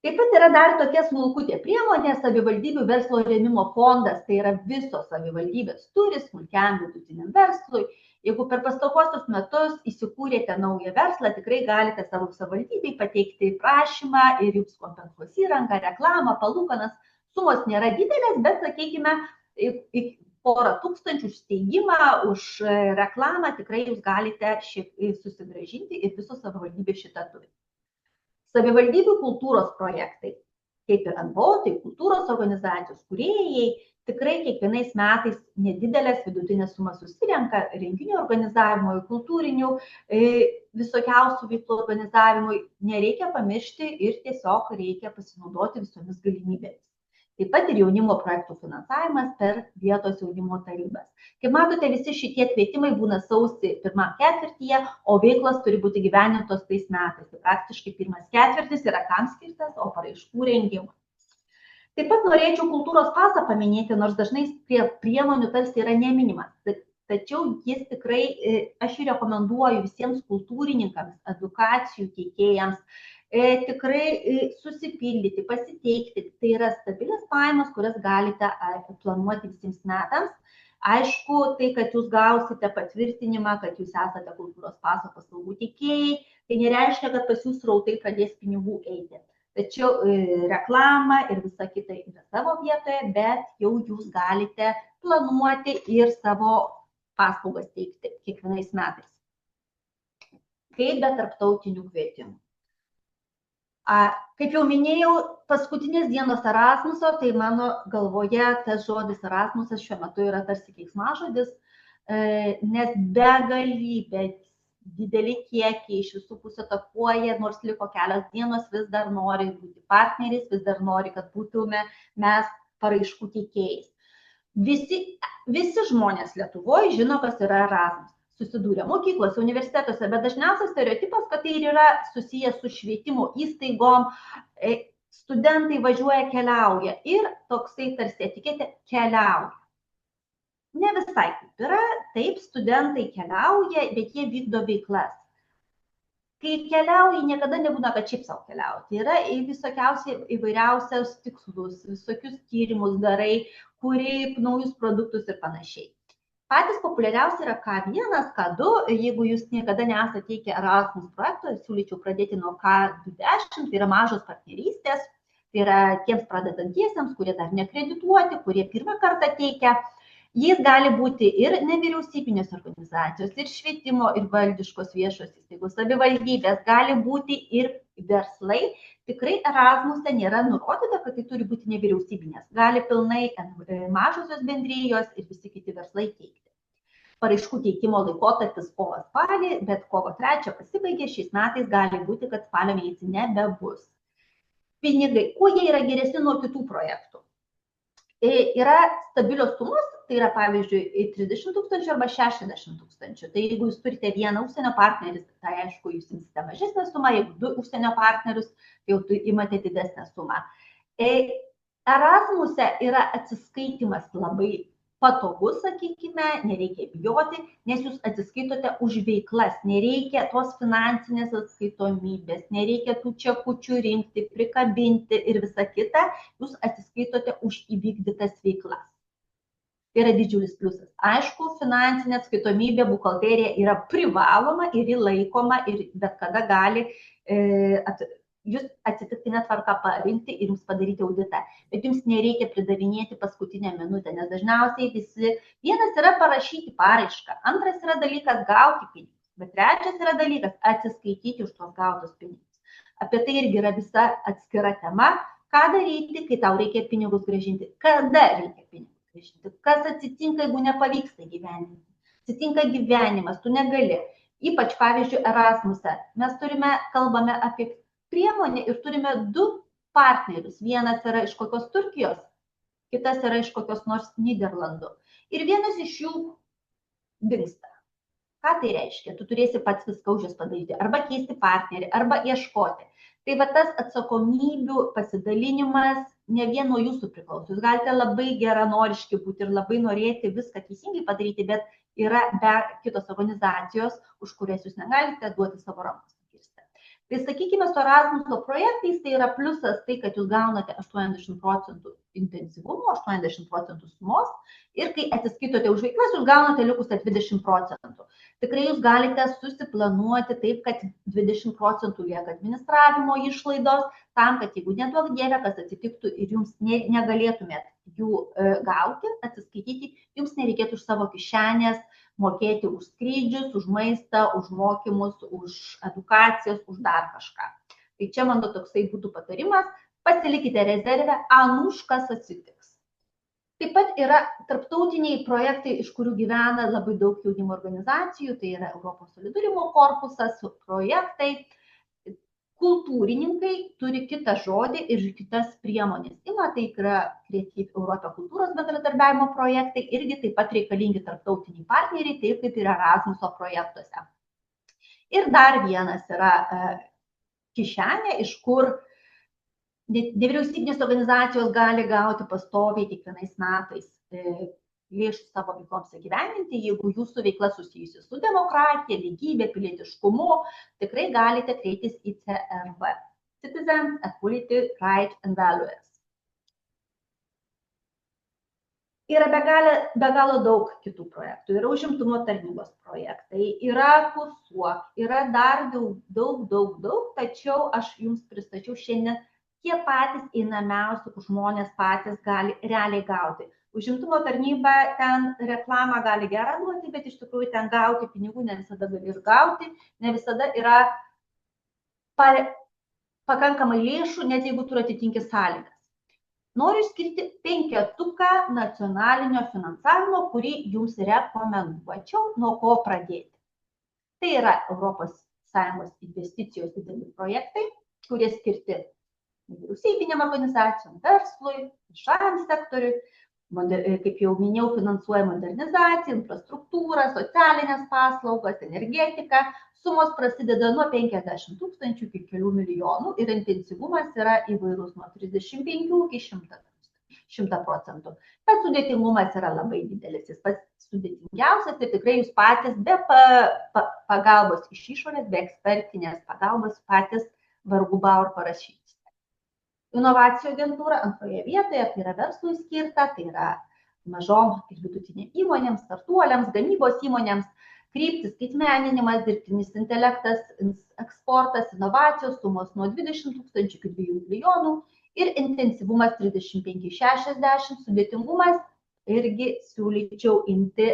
Taip pat yra dar tokia smulkutė priemonė, savivaldybių verslo rėmimo fondas, tai yra visos savivaldybės turi smulkiam vidutiniam verslui. Jeigu per pastaruosius metus įsikūrėte naują verslą, tikrai galite savo savivaldybei pateikti prašymą ir jums kompensuos įrangą, reklamą, palūkanas. Sumos nėra didelės, bet, sakykime, porą tūkstančių už steigimą, už reklamą tikrai jūs galite susigrąžinti ir visos savivaldybės šitą turi. Savivaldybių kultūros projektai, kaip ir NVO, tai kultūros organizacijos kūrėjai, tikrai kiekvienais metais nedidelės vidutinės sumas susirenka renginių organizavimui, kultūrinių, visokiausių veiklų organizavimui. Nereikia pamiršti ir tiesiog reikia pasinaudoti visomis galimybėmis. Taip pat ir jaunimo projektų finansavimas per vietos jaunimo tarybas. Kaip matote, visi šitie kvietimai būna sausį pirmam ketvirtyje, o veiklos turi būti gyvenintos tais metais. Tai praktiškai pirmas ketvirtis yra kam skirtas, o paraiškų rengimui. Taip pat norėčiau kultūros pasą paminėti, nors dažnai prie priemonių tarsi yra neminimas. Tačiau jis tikrai, aš jį rekomenduoju visiems kultūrininkams, edukacijų teikėjams, tikrai susipildyti, pasiteikti. Tai yra stabilios pajamos, kurias galite planuoti visiems metams. Aišku, tai, kad jūs gausite patvirtinimą, kad jūs esate kultūros paso paslaugų teikėjai, tai nereiškia, kad pas jūs srautai pradės pinigų eiti. Tačiau reklama ir visa kita yra savo vietoje, bet jau jūs galite planuoti ir savo paslaugas teikti kiekvienais metais. Kaip be tarptautinių kvietimų. Kaip jau minėjau, paskutinės dienos Erasmuso, tai mano galvoje tas žodis Erasmusas šiuo metu yra tarsi keiksmažodis, nes begalybė dideli kiekiai iš visų pusių atakuoja, nors liko kelios dienos, vis dar nori būti partneriais, vis dar nori, kad būtume mes paraiškų teikėjais. Visi žmonės Lietuvoje žino, kas yra Erasmus. Susidūrė mokyklose, universitetuose, bet dažniausias stereotipas, kad tai yra susijęs su švietimo įstaigom, studentai važiuoja, keliauja ir toksai tarsi etiketė keliauja. Ne visai kaip yra, taip studentai keliauja, bet jie vykdo veiklas. Kai keliauji, niekada nebūna, kad šiaip savo keliauti. Yra visokiausiai įvairiausios tikslus, visokius tyrimus darai, kuri naujus produktus ir panašiai. Patys populiariausi yra K1, K2, jeigu jūs niekada nesate teikę Erasmus projekto, siūlyčiau pradėti nuo K20, tai yra mažos partnerystės, tai yra tiems pradedantiesiems, kurie dar nekredituoti, kurie pirmą kartą teikia. Jis gali būti ir nevyriausybinės organizacijos, ir švietimo, ir valdiškos viešos įstaigos, savivaldybės, gali būti ir verslai. Tikrai Erasmuse nėra nurodyta, kad tai turi būti nevyriausybinės. Gali pilnai mažosios bendrijos ir visi kiti verslai teikti. Paraiškų teikimo laikotarpis kovo-spalį, bet kovo 3 pasibaigė, šiais metais gali būti, kad spalio mėnesį nebebus. Pinigai, kuo jie yra geresni nuo kitų projektų? Yra stabilios sumos, tai yra pavyzdžiui 30 000 arba 60 000. Tai jeigu jūs turite vieną užsienio partnerį, tai aišku, jūs imsite mažesnę sumą, jeigu 2 užsienio partnerius, jau imate didesnę sumą. Erasmuse yra atsiskaitimas labai patogus, sakykime, nereikia bijoti, nes jūs atsiskaitote už veiklas, nereikia tos finansinės atskaitomybės, nereikia tų čekučių rinkti, prikabinti ir visa kita, jūs atsiskaitote už įvykdytas veiklas. Tai yra didžiulis pliusas. Aišku, finansinė atskaitomybė, buhalterija yra privaloma ir įlaikoma ir bet kada gali jūs atsitiktinę tvarką parinkti ir jums padaryti auditą. Bet jums nereikia pridavinėti paskutinę minutę, nes dažniausiai vienas yra parašyti paraišką, antras yra dalykas gauti pinigus, bet trečias yra dalykas atsiskaityti už tuos gautus pinigus. Apie tai irgi yra visa atskira tema, ką daryti, kai tau reikia pinigus grąžinti, kada reikia pinigus. Kas atsitinka, jeigu nepavyksta gyvenimas? Atsitinka gyvenimas, tu negali. Ypač, pavyzdžiui, Erasmuse. Mes kalbame apie priemonę ir turime 2 partnerius. Vienas yra iš kokios Turkijos, kitas yra iš kokios nors Nyderlandų. Ir vienas iš jų dingsta. Ką tai reiškia? Tu turėsi pats viską už jas padaryti. Arba keisti partnerį, arba ieškoti. Tai va tas atsakomybių pasidalinimas ne vien nuo jūsų priklauso. Jūs galite labai geranoriški būti ir labai norėti viską teisingai padaryti, bet yra kitos organizacijos, už kurias jūs negalite duoti savo rankos. Tai sakykime, su Erasmuso projektais tai yra pliusas tai, kad jūs gaunate 80% intensyvumo, 80% sumos ir kai atsiskaitote už veiklas, jūs gaunate likusią 20%. Tikrai jūs galite susiplanuoti taip, kad 20% lieka administravimo išlaidos, tam, kad jeigu neduok dieve, kas atsitiktų ir jums negalėtumėt jų gauti, atsiskaityti, jums nereikėtų iš savo kišenės mokėti už skrydžius, už maistą, už mokymus, už edukacijas, už dar kažką. Tai čia mano toksai būtų patarimas, pasilikite rezervę, anūš kas atsitiks. Taip pat yra tarptautiniai projektai, iš kurių gyvena labai daug jaunimo organizacijų, tai yra Europos solidarumo korpusas, projektai. Kultūrininkai turi kitą žodį ir kitas priemonės. Tai yra Creative Europe kultūros bendradarbiavimo projektai, irgi taip pat reikalingi tarptautiniai partneriai, taip kaip ir Erasmuso projektuose. Ir dar vienas yra kišenė, iš kur nevyriausybinės organizacijos gali gauti pastoviai kiekvienais metais lėšų savo veikloms įgyvendinti. Jeigu jūsų veikla susijusi su demokratija, lygybė, pilietiškumu, tikrai galite kreiptis į CRV. Citizens, Equality, Rights and Values. Yra be galo daug kitų projektų. Yra užimtumo tarnybos projektai, yra Kursuok, yra dar daug, tačiau aš jums pristačiau šiandien, tie patys einamiausi, kur žmonės patys gali realiai gauti. Užimtumo tarnyba ten reklamą gali gerą duoti, bet iš tikrųjų ten gauti pinigų ne visada gali ir gauti, ne visada yra pakankamai lėšų, net jeigu tu atitinki sąlygas. Noriu išskirti 5 nacionalinio finansavimo, kurį jums rekomenduočiau, nuo ko pradėti. Tai yra ES investicijos dideli projektai, kurie skirti vyriausybinėm organizacijom, verslui, viešajam sektoriui. Kaip jau minėjau, finansuoja modernizaciją, infrastruktūrą, socialinės paslaugas, energetiką. Sumos prasideda nuo 50 000 iki kelių milijonų ir intensyvumas yra įvairus nuo 35 iki 100%. Bet sudėtingumas yra labai didelis. Jis pats sudėtingiausias ir tikrai jūs patys be pagalbos iš išorės, be ekspertinės pagalbos patys vargu bau ir parašyti. Inovacijų agentūra antroje vietoje, tai yra verslui skirta, tai yra mažom ir vidutinėm įmonėms, startuoliams, gamybos įmonėms, kryptis skaitmeninimas, dirbtinis intelektas, eksportas, inovacijos, sumos nuo 20 000 iki 2 milijonų ir intensyvumas 35-60, sudėtingumas irgi siūlyčiau imti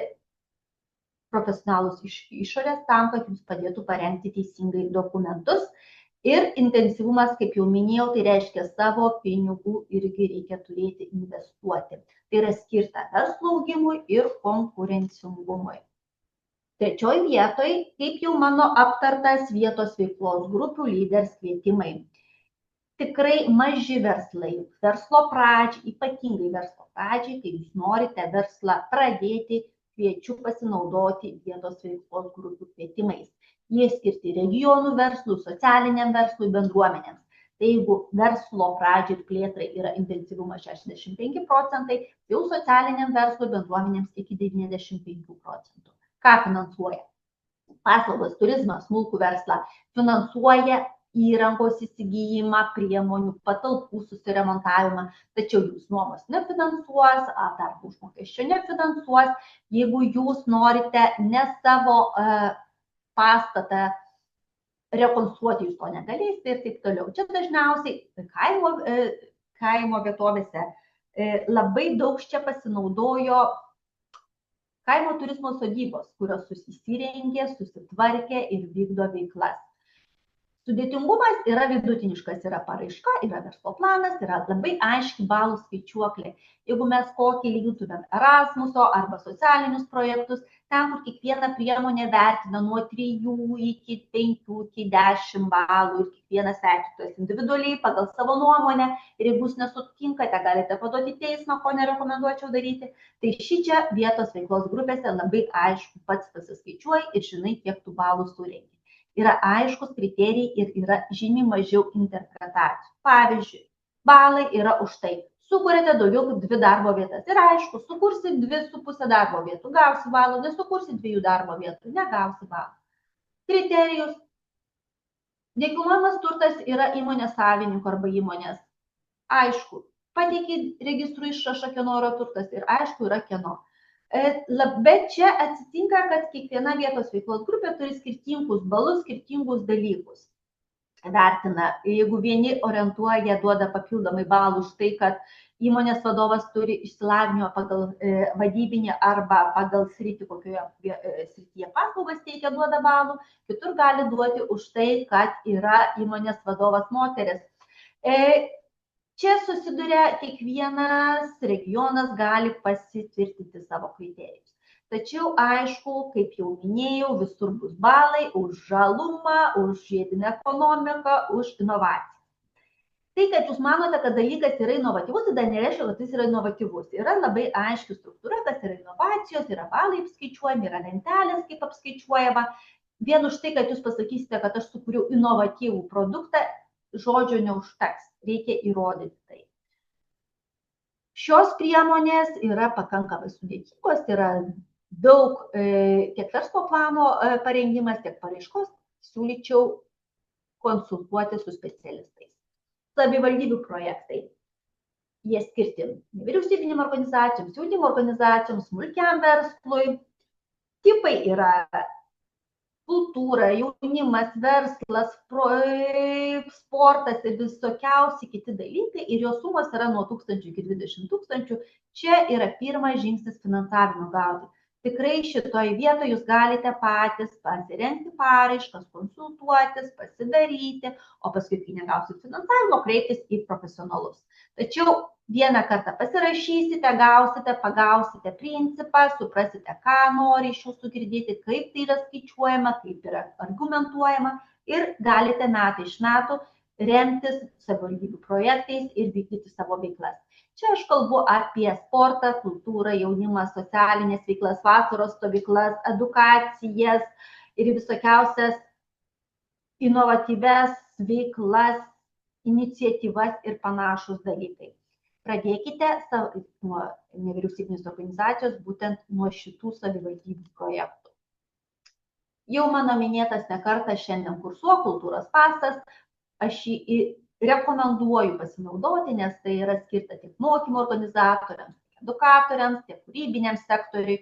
profesionalus iš išorės tam, kad jums padėtų parengti teisingai dokumentus. Ir intensyvumas, kaip jau minėjau, tai reiškia savo pinigų irgi reikia turėti investuoti. Tai yra skirta verslo augimui ir konkurencingumui. Trečioje vietoje, kaip jau mano aptartas, vietos veiklos grupių lyders kvietimai. Tikrai maži verslai, verslo pradžiai, ypatingai verslo pradžiai, kai jūs norite verslą pradėti, kviečiu pasinaudoti vietos veiklos grupių kvietimais. Jie skirti regionų verslui, socialiniam verslui, bendruomenėms. Tai jeigu verslo pradžiai ir plėtrai yra intensyvumas 65%, jau socialiniam verslui, bendruomenėms iki 95%. Ką finansuoja? Paslaugos, turizmas, smulkų verslą finansuoja įrangos įsigijimą, priemonių, patalpų susiremontavimą, tačiau jūs nuomos nefinansuos, darbo užmokesčio nefinansuos, jeigu jūs norite ne savo pastatą rekonstruoti, jūs to negalėsite ir taip toliau. Čia dažniausiai kaimo vietovėse labai daug čia pasinaudojo kaimo turizmo sodybos, kurios įsirengė, susitvarkė ir vykdo veiklas. Sudėtingumas yra vidutiniškas, yra paraiška, yra verslo planas, yra labai aiški balų skaičiuoklė. Jeigu mes kokį lygintumėm Erasmuso arba socialinius projektus, ten, kur kiekviena priemonė vertina nuo 3 iki 5 iki 10 balų ir kiekvienas vertintojas individualiai pagal savo nuomonę, ir jeigu jūs nesutinkate, galite paduoti teismą, ko nerekomenduočiau daryti, tai šičia vietos veiklos grupėse labai aišku pats pasiskaičiuoji ir žinai, kiek tų balų surenki. Yra aiškus kriterijai ir yra žymiai mažiau interpretacijų. Pavyzdžiui, balai yra už tai. Sukūrėte daugiau kaip 2 darbo vietas. Ir aišku, sukursi 2,5 darbo vietų, gausi balų, nesukursi 2 darbo vietų, negausi balų. Kriterijus. Nekilnojamas turtas yra įmonės savininko arba įmonės. Aišku, pateiki registrų išrašą, kieno yra turtas ir aišku yra kieno. Bet čia atsitinka, kad kiekviena vietos veiklos grupė turi skirtingus balus, skirtingus dalykus. Vertina, jeigu vieni orientuoja, duoda papildomai balų už tai, kad įmonės vadovas turi išsilavinimą pagal vadybinį arba pagal sritį, kokioje srityje paslaugas teikia, duoda balų, kitur gali duoti už tai, kad yra įmonės vadovas moteris. Čia susiduria kiekvienas regionas gali pasitvirtinti savo kriterijus. Tačiau aišku, kaip jau minėjau, visur bus balai už žalumą, už žiedinę ekonomiką, už inovaciją. Tai, kad jūs manote, kad dalykas yra inovatyvus, tai dar nereiškia, kad jis yra inovatyvus. Yra labai aiški struktūra, kas yra inovacijos, yra balai apskaičiuojami, yra lentelės kaip apskaičiuojama. Vien už tai, kad jūs pasakysite, kad aš sukūriau inovatyvų produktą, žodžio neužteks. Reikia įrodyti tai. Šios priemonės yra pakankamai sudėtingos, yra daug tiek verslo plano parengimas, tiek paraiškos, siūlyčiau konsultuoti su specialistais. Savivaldybių projektai. Jie skirti nevyriausybinėm organizacijoms, jaunimo organizacijoms, smulkiam verslui. Tipai yra kultūra, jaunimas, verslas, sportas ir visokiausi kiti dalykai ir jos sumos yra nuo 1000 iki 20 000. Čia yra pirmas žingsnis finansavimo gauti. Tikrai šitoje vietoje jūs galite patys pasirengti paraiškas, konsultuotis, pasidaryti, o paskui, kai negausit finansavimo, kreiptis į profesionalus. Tačiau vieną kartą pasirašysite, gausite, pagausite principą, suprasite, ką nori iš jūsų girdėti, kaip tai yra skaičiuojama, kaip yra argumentuojama ir galite metai iš metų remtis savivaldybių projektais ir vykdyti savo veiklas. Čia aš kalbu apie sportą, kultūrą, jaunimą, socialinės veiklas, vasaros stovyklas, edukacijas ir visokiausias inovatyves veiklas, iniciatyvas ir panašus dalykai. Pradėkite nuo nevyriausybinės organizacijos būtent nuo šitų savivaldybių projektų. Jau mano minėtas ne kartą šiandien kursuo kultūros pasas, aš jį rekomenduoju pasinaudoti, nes tai yra skirta tiek mokymo organizatoriams, tiek edukatoriams, tiek kūrybiniam sektoriui.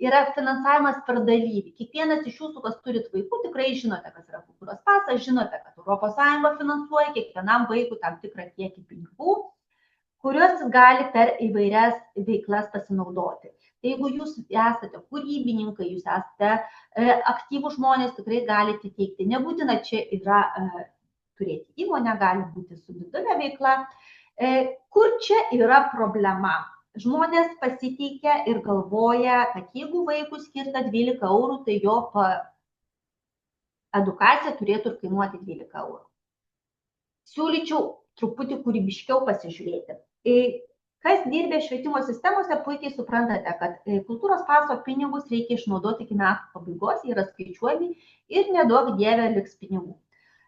Yra finansavimas per dalyvį. Kiekvienas iš jūsų, kas turit vaikų, tikrai žinote, kas yra kultūros pasas, žinote, kad ES finansuoja kiekvienam vaikui tam tikrą kiekį pinigų, kuriuos gali per įvairias veiklas pasinaudoti. Tai jeigu jūs esate kūrybininkai, jūs esate aktyvūs žmonės, tikrai galite teikti. Nebūtina čia yra turėti įmonę, gali būti su didelė veikla. Kur čia yra problema? Žmonės pasiteikia ir galvoja, kad jeigu vaikui skirta 12 eurų, tai jo edukacija turėtų ir kainuoti 12 eurų. Siūlyčiau truputį kūrybiškiau pasižiūrėti. Kas dirbė švietimo sistemose, puikiai suprantate, kad kultūros paso pinigus reikia išnaudoti iki metų pabaigos, jie yra skaičiuojami ir neduok dieve liks pinigų.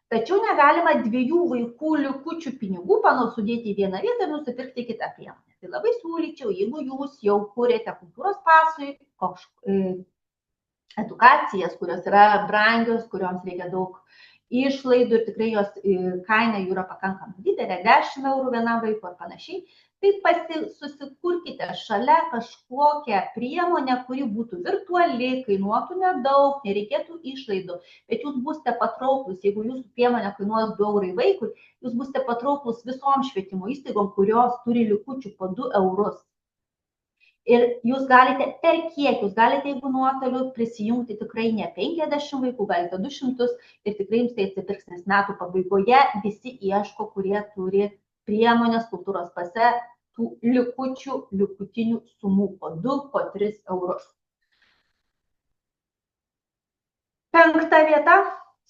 Tačiau negalima 2 vaikų likučių pinigų sudėti į vieną vietą ir nusipirkti kitą priemonę. Tai labai siūlyčiau, jeigu jūs jau kūrėte kultūros pasui edukacijas, kurios yra brangios, kurioms reikia daug išlaidų ir tikrai jos kaina jų yra pakankamai didelė, 10 eurų vienam vaikui ar panašiai, tai susikurkite šalia kažkokią priemonę, kuri būtų virtuali, kainuotų nedaug, nereikėtų išlaidų, bet jūs būsite patrauklus, jeigu jūsų priemonė kainuos 2 eurai vaikui, jūs būsite patrauklus visom švietimo įstaigom, kurios turi likučių po 2 eurus. Ir jūs galite per kiek, jūs galite, jeigu nuotoliu, prisijungti tikrai ne 50 vaikų, galite 200 ir tikrai jums tai atsipirks, nes metų pabaigoje visi ieško, kurie turi priemonės kultūros pase tų likutinių sumų po 2, po 3 eurus. 5. vieta.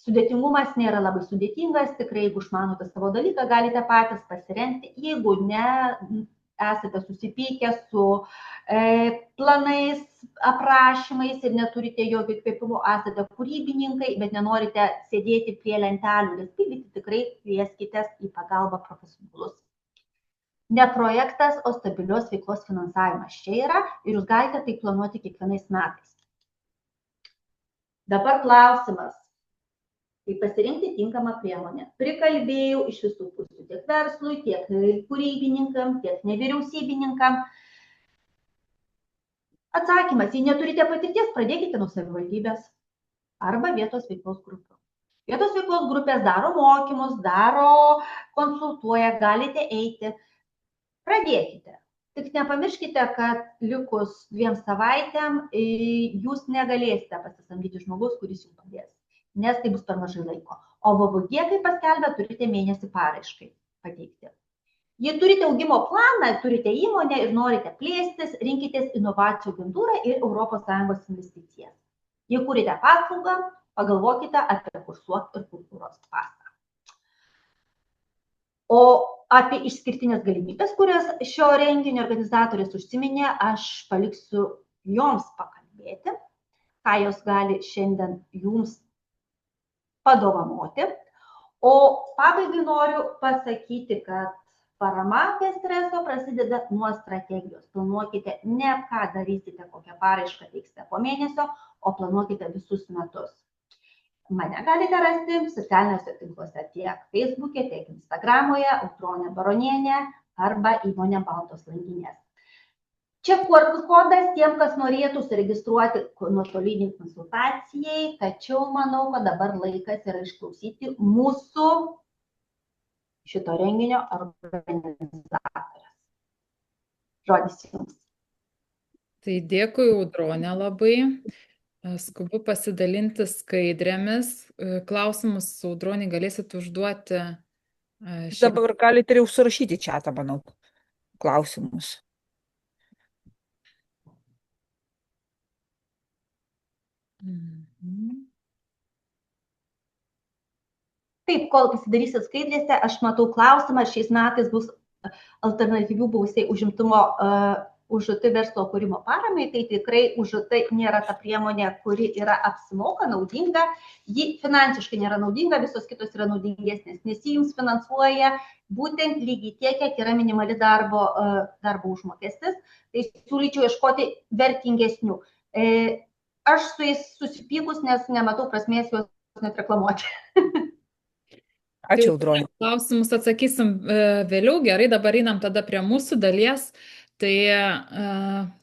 Sudėtingumas nėra labai sudėtingas, tikrai jeigu išmanote savo dalyką, galite patys pasirengti, jeigu ne, esate susipykę su planais, aprašymais ir neturite jokio įkvėpimo, esate kūrybininkai, bet nenorite sėdėti prie lentelių ir pildyti, tikrai kvieskitės į pagalbą profesionalus. Ne projektas, o stabilios veiklos finansavimas čia yra ir jūs galite tai planuoti kiekvienais metais. Dabar klausimas. Kaip pasirinkti tinkamą priemonę. Prikalbėjau iš visų pusių, tiek verslui, tiek kūrybininkam, tiek nevyriausybininkam. Atsakymas, jei neturite patirties, pradėkite nuo savivaldybės arba vietos veiklos grupių. Vietos veiklos grupės daro mokymus, konsultuoja, galite eiti. Pradėkite. Tik nepamirškite, kad likus 2 savaitėm jūs negalėsite pasisamdyti žmogus, kuris jums padės, nes tai bus per mažai laiko. O VVG, kaip paskelbė, turite mėnesį paraiškai pateikti. Jei turite augimo planą, turite įmonę ir norite plėstis, rinkitės inovacijų agentūrą ir ES investicijas. Jei kurite paslaugą, pagalvokite apie kursuok ir kultūros pasą. O apie išskirtinės galimybės, kurias šio renginio organizatorės užsiminė, aš paliksiu joms pakalbėti, ką jos gali šiandien jums padovanoti. O pabaigai noriu pasakyti, kad parama be streso prasideda nuo strategijos. Planuokite ne ką darysite, kokią paraišką teiksite po mėnesio, o planuokite visus metus. Mane galite rasti socialiniuose tinkluose tiek Facebook'e, tiek Instagramoje, Audronė Baronienė arba įmonė Baltos langinės. Čia QR kodas tiem, kas norėtų suregistruoti nuotoliniai konsultacijai, tačiau manau, kad dabar laikas yra išklausyti mūsų šito renginio organizatorės. Žodis jums. Tai dėkui, Audronė, labai. Skubu pasidalinti skaidrėmis. Klausimus, Audronė, galėsit užduoti. Dabar galite ir užsirašyti čatą, manau, klausimus. Taip, kol pasidarysit skaidrėse, aš matau klausimą, šiais metais bus alternatyvių buvusiai užimtumo UŽT verslo kūrimo paramai, tai tikrai UŽT nėra ta priemonė, kuri yra apsimoka, naudinga, ji finansiškai nėra naudinga, visos kitos yra naudingesnės, nes ji jums finansuoja būtent lygiai tiek, kiek yra minimali darbo užmokestis, tai siūlyčiau ieškoti vertingesnių. Aš su jais susipykus, nes nematau prasmės juos net reklamuoti. Ačiū, Audronė. Klausimus atsakysim vėliau. Gerai, dabar einam tada prie mūsų dalies. Tai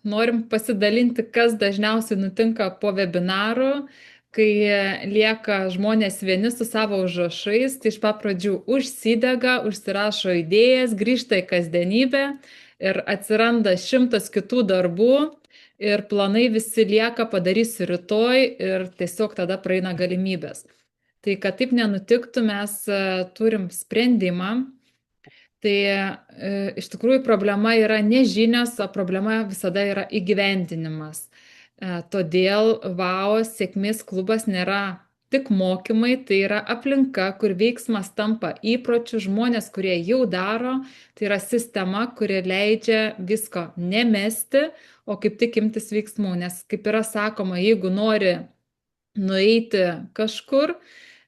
norim pasidalinti, kas dažniausiai nutinka po webinarų, kai lieka žmonės vieni su savo užrašais, tai iš pradžių užsidega, užsirašo idėjas, grįžta į kasdienybę ir atsiranda 100 kitų darbų. Ir planai visi lieka, padarysiu rytoj ir tiesiog tada praeina galimybės. Tai kad taip nenutiktų, mes turim sprendimą. Tai iš tikrųjų problema yra ne žinios, o problema visada yra įgyvendinimas. Todėl VAO sėkmės klubas nėra tik mokymai, tai yra aplinka, kur veiksmas tampa įpročiu, žmonės, kurie jau daro, tai yra sistema, kuri leidžia visko nemesti, o kaip tik imtis veiksmų, nes kaip yra sakoma, jeigu nori nueiti kažkur,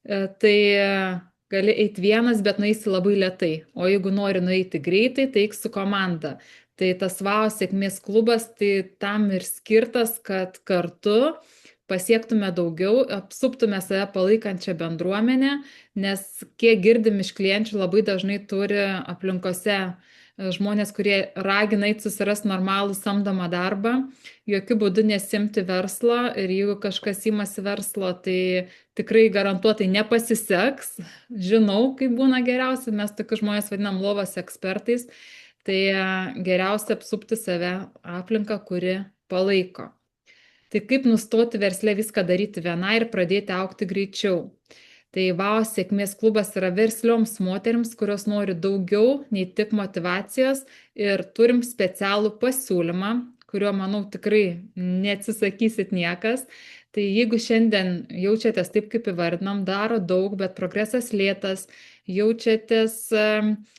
tai gali eiti vienas, bet nueisi labai lėtai, o jeigu nori nueiti greitai, tai eik su komanda. Tai tas VAO sėkmės klubas, tai tam ir skirtas, kad kartu pasiektume daugiau, apsuptume save palaikančią bendruomenę, nes kiek girdim iš klienčių, labai dažnai turi aplinkose žmonės, kurie ragina eit susirasti normalų samdomą darbą, jokių būdų nesimti verslo ir jeigu kažkas imasi verslo, tai tikrai garantuotai nepasiseks. Žinau, kaip būna geriausia, mes tokius žmonės vadinam lovos ekspertais, tai geriausia apsupti save aplinką, kuri palaiko. Tai kaip nustoti versle viską daryti vienai ir pradėti augti greičiau? Tai VAO sėkmės klubas yra verslioms moterims, kurios nori daugiau nei tik motivacijos ir turim specialų pasiūlymą, kurio, manau, tikrai neatsisakysit niekas. Tai jeigu šiandien jaučiatės taip, kaip įvardinam, daro daug, bet progresas lėtas, jaučiatės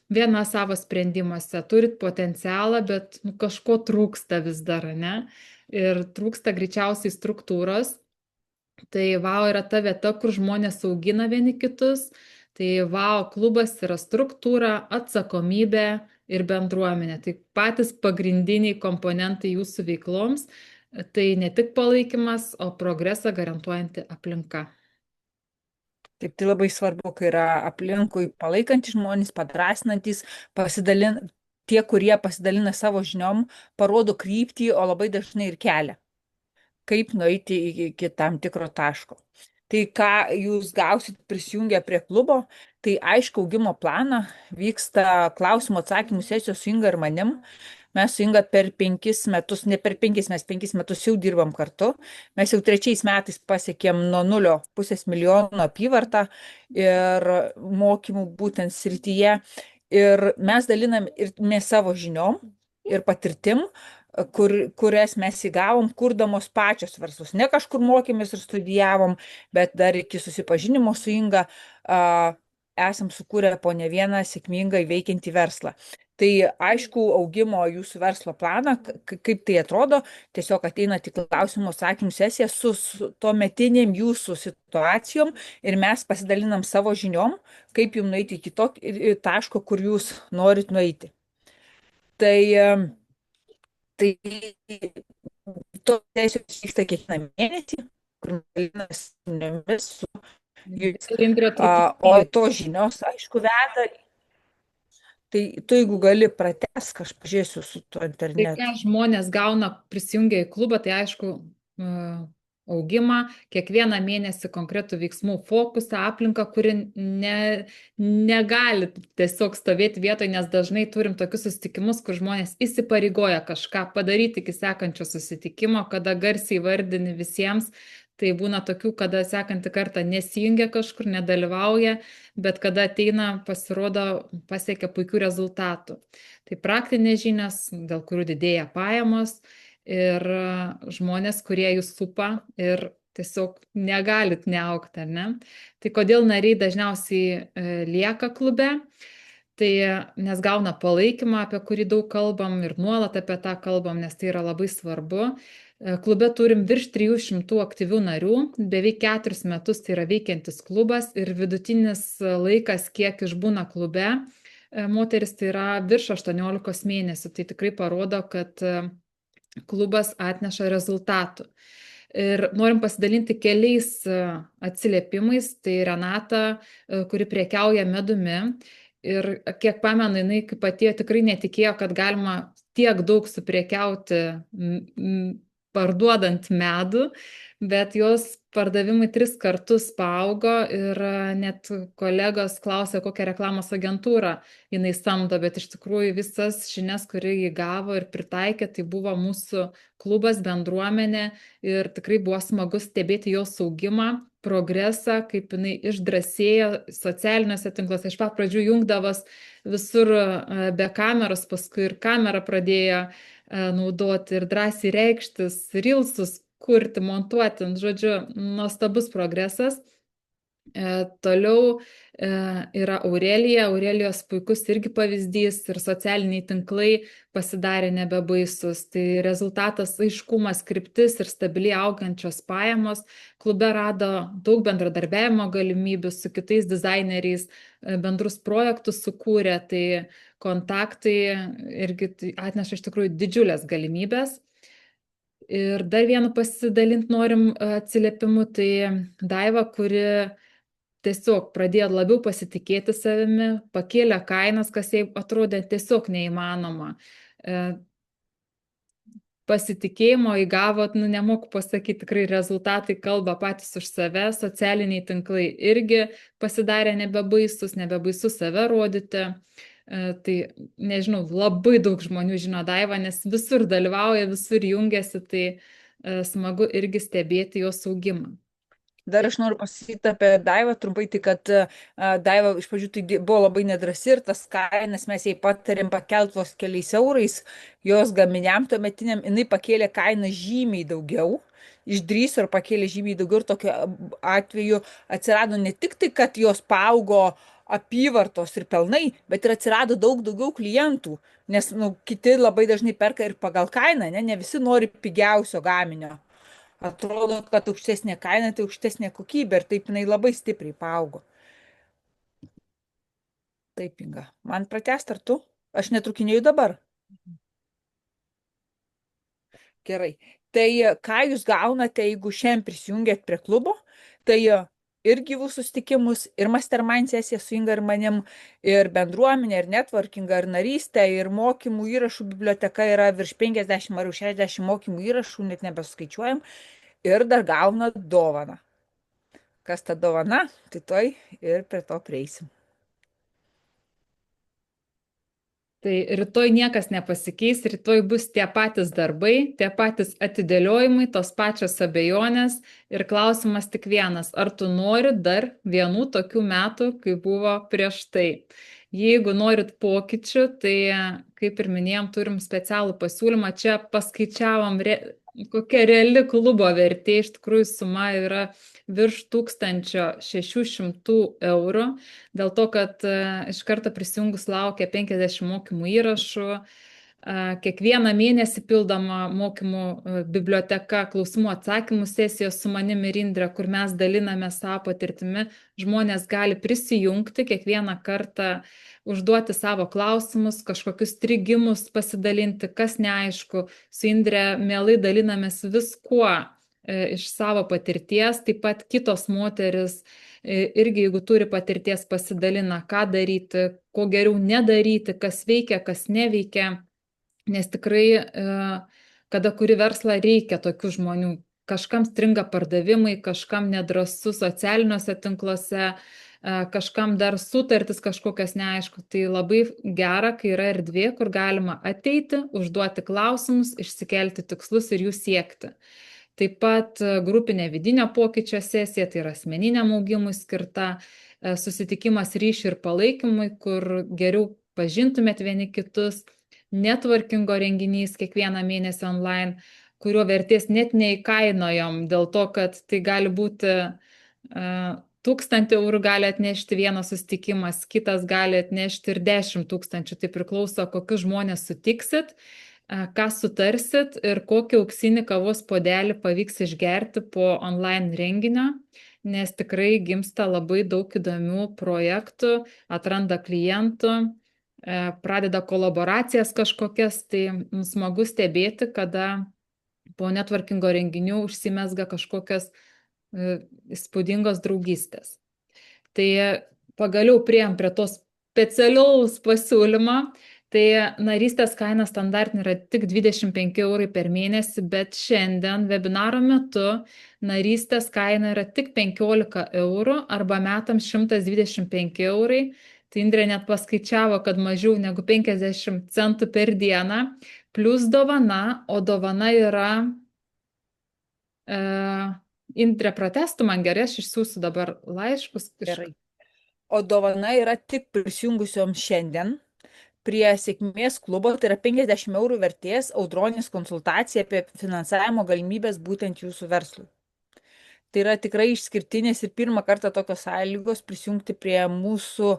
viena savo sprendimuose, turit potencialą, bet kažko trūksta vis dar, ne? Ir trūksta greičiausiai struktūros. Tai VAO yra ta vieta, kur žmonės augina vieni kitus. Tai VAO klubas yra struktūra, atsakomybė ir bendruomenė. Tai patys pagrindiniai komponentai jūsų veikloms. Tai ne tik palaikymas, o progresą garantuojanti aplinka. Taip, tai labai svarbu, kai yra aplinkui palaikantys žmonės, padrasinantys, tie, kurie pasidalina savo žiniom, parodo kryptį, o labai dažnai ir kelią, kaip nueiti iki tam tikro taško. Tai ką jūs gausit prisijungę prie klubo, tai aišku augimo planą, vyksta klausimų atsakymų sesijos su Inga ir manim. Mes su Inga per 5 metus, ne per 5, mes 5 metus jau dirbam kartu. Mes jau 3 metais pasiekėm nuo 0,5 milijono apyvartą ir mokymų būtent srityje. Ir mes dalinam ir ne savo žiniom ir patirtim, kurias mes įgavom, kurdamos pačios verslus. Ne kažkur mokėmės ir studijavom, bet dar iki susipažinimo su Inga esam sukūrę po ne vieną sėkmingai veikiantį verslą. Tai aišku, augimo jūsų verslo planą, kaip tai atrodo, tiesiog ateina tik klausimų atsakymų sesija su tuometinėm jūsų situacijom ir mes pasidalinam savo žiniom, kaip jums nueiti iki to taško, kur jūs norit nueiti. Tai tos sesijos vyksta kiekvieną mėnesį, kur dalinamės žiniomis su o to žinios, aišku, veda. Tai tu, jeigu gali pratęsk, aš pažiūrėsiu su tuo internetu. Tai ką žmonės gauna prisijungę į klubą, tai aišku, augimą, kiekvieną mėnesį konkretų veiksmų fokusą, aplinką, kuri negali tiesiog stovėti vietoje, nes dažnai turim tokius susitikimus, kur žmonės įsipareigoja kažką padaryti iki sekančio susitikimo, kada garsiai vardini visiems. Tai būna tokių, kada sekantį kartą nesijungia kažkur, nedalyvauja, bet kada ateina, pasirodo, pasiekia puikių rezultatų. Tai praktinės žinios, dėl kurių didėja pajamos ir žmonės, kurie jūs supa ir tiesiog negalit neaugti, ar ne? Tai kodėl nariai dažniausiai lieka klube? Tai nes gauna palaikymą, apie kurį daug kalbam ir nuolat apie tą kalbam, nes tai yra labai svarbu. Klube turim virš 300 aktyvių narių, beveik 4 metus tai yra veikiantis klubas ir vidutinis laikas, kiek išbūna klube, moteris tai yra virš 18 mėnesių. Tai tikrai parodo, kad klubas atneša rezultatų. Ir norim pasidalinti keliais atsiliepimais. Tai Renata, kuri prekiauja medumi. Ir kiek pamenu, jinai kaip atėjo tikrai netikėjo, kad galima tiek daug suprekiauti parduodant medų, bet jos pardavimai 3 kartus paaugo ir net kolegos klausė, kokią reklamos agentūrą jinai samdo, bet iš tikrųjų visas žinias, kurį jį gavo ir pritaikė, tai buvo mūsų klubas, bendruomenė ir tikrai buvo smagu stebėti jos augimą, progresą, kaip jinai išdrąsėjo socialiniuose tinkluose. Iš pat pradžių jungdavos visur be kameros, paskui ir kamerą pradėjo naudoti ir drąsiai reikštis, rilsus kurti, montuoti, žodžiu, nuostabus progresas. Toliau yra Aurelija. Aurelijos puikus irgi pavyzdys ir socialiniai tinklai pasidarė nebebaisus. Tai rezultatas aiškumas, kryptis ir stabiliai augančios pajamos. Klube rado daug bendradarbiavimo galimybių su kitais dizaineriais, bendrus projektus sukūrė, tai kontaktai irgi atneša iš tikrųjų didžiulės galimybės. Ir dar vienu pasidalint norim atsiliepimu, tai Daiva, kuri tiesiog pradėjo labiau pasitikėti savimi, pakėlė kainas, kas jai atrodė tiesiog neįmanoma. Pasitikėjimo įgavot, nu nemoku pasakyti, tikrai rezultatai kalba patys už save, socialiniai tinklai irgi pasidarė nebebaisus save rodyti. Tai nežinau, labai daug žmonių žino Daivą, nes visur dalyvauja, visur jungiasi, tai smagu irgi stebėti jos augimą. Dar aš noriu pasakyti apie Daivą trumpai, tai kad Daiva iš pradžių tai buvo labai nedrasi ir tas kainas mes jai patarėm pakelt vos keliais eurais, jos gaminiam tuometiniam, jinai pakėlė kainą žymiai daugiau, išdrįso ir pakėlė žymiai daugiau ir tokiu atveju atsirado ne tik tai, kad jos paaugo apyvartos ir pelnai, bet ir atsirado daug daugiau klientų, nes nu, kiti labai dažnai perka ir pagal kainą, ne visi nori pigiausio gaminio. Atrodo, kad aukštesnė kaina, tai aukštesnė kokybė ir taip jinai labai stipriai paaugo. Taip, Inga. Man pratęst ar tu? Aš netrukinėjau dabar. Gerai. Tai ką jūs gaunate, jeigu šiandien prisijungėt prie klubo, tai ir gyvų susitikimus, ir mastermind sesiją su Inga ir manim, ir bendruomenė, ir networkingą, ir narystę, ir mokymų įrašų biblioteka yra virš 50 ar 60 mokymų įrašų, net nebesuskaičiuojam. Ir dar gauna dovaną. Kas ta dovana, tai toj ir prie to prieisim. Tai rytoj niekas nepasikeis, rytoj bus tie patys darbai, tie patys atidėliojimai, tos pačios abejonės ir klausimas tik vienas, ar tu nori dar vienų tokių metų, kaip buvo prieš tai. Jeigu norit pokyčių, tai kaip ir minėjom, turim specialų pasiūlymą, čia paskaičiavom kokia reali klubo vertė, iš tikrųjų suma yra virš 1600 eurų, dėl to, kad iš karto prisijungus laukia 50 mokymų įrašų, kiekvieną mėnesį pildoma mokymų biblioteka, klausimų atsakymų sesijos su manim ir Indre, kur mes daliname savo patirtimi, žmonės gali prisijungti kiekvieną kartą, užduoti savo klausimus, kažkokius strigimus pasidalinti, kas neaišku. Su Indre mielai dalinamės viskuo iš savo patirties, taip pat kitos moteris irgi, jeigu turi patirties, pasidalina, ką daryti, ko geriau nedaryti, kas veikia, kas neveikia, nes tikrai, kada kuri verslą, reikia tokių žmonių. Kažkam stringa pardavimai, kažkam nedrąsu socialiniuose tinkluose, kažkam dar sutartis kažkokios neaišku. Tai labai gera, kai yra erdvė, kur galima ateiti, užduoti klausimus, išsikelti tikslus ir jų siekti. Taip pat grupinė vidinio pokyčio sesija, tai yra asmeniniam augimui skirta, susitikimas ryšių ir palaikymui, kur geriau pažintumėt vieni kitus, networkingo renginys kiekvieną mėnesį online, kurio vertės net neįkainojom, dėl to, kad tai gali būti 1000 eurų gali atnešti vienas susitikimas, kitas gali atnešti ir 10 000, tai priklauso, kokius žmonės sutiksit, ką sutarsit ir kokį auksinį kavos puodelį pavyks išgerti po online renginio, nes tikrai gimsta labai daug įdomių projektų, atranda klientų, pradeda kolaboracijas kažkokias, tai smagu stebėti, kada po networkingo renginių užsimesga kažkokios įspūdingos draugystės. Tai pagaliau priėjom prie tos specialiaus pasiūlymo. Tai narystės kaina standartinė yra tik 25 eurai per mėnesį, bet šiandien webinaro metu narystės kaina yra tik 15 eurų arba metams 125 eurai. Tai Indrė net paskaičiavo, kad mažiau negu 50 centų per dieną, plus dovana, o dovana yra... Indrė, pratestų man gerai, aš išsiųsiu dabar laiškus. Gerai. O dovana yra tik prisijungusioms šiandien prie sėkmės klubo, tai yra 50 eurų vertės Audronės konsultacija apie finansavimo galimybės būtent jūsų verslui. Tai yra tikrai išskirtinės ir pirmą kartą tokios sąlygos prisijungti prie mūsų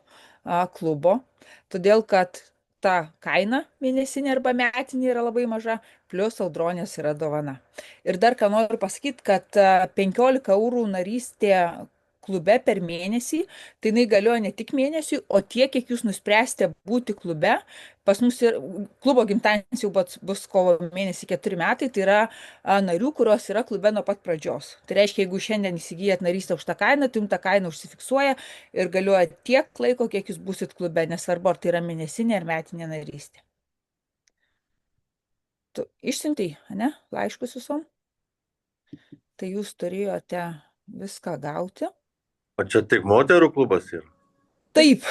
klubo, todėl kad ta kaina mėnesinė arba metinė yra labai maža, plus Audronės yra dovana. Ir dar ką noriu pasakyti, kad 15 eurų narystė klube per mėnesį, tai jinai galioja ne tik mėnesiui, o tiek, kiek jūs nuspręsite būti klube. Pas mus ir klubo gimtadienis jau bus kovo mėnesį 4 metai, tai yra narių, kurios yra klube nuo pat pradžios. Tai reiškia, jeigu šiandien įsigijat narystę už tą kainą, tai jums ta kaina užsifiksuoja ir galioja tiek laiko, kiek jūs būsit klube, nesvarbu, ar tai yra mėnesinė ar metinė narystė. Tu išsiuntei, ne, laiškus visom? Tai jūs turėjote viską gauti. O čia tik moterų klubas yra? Taip,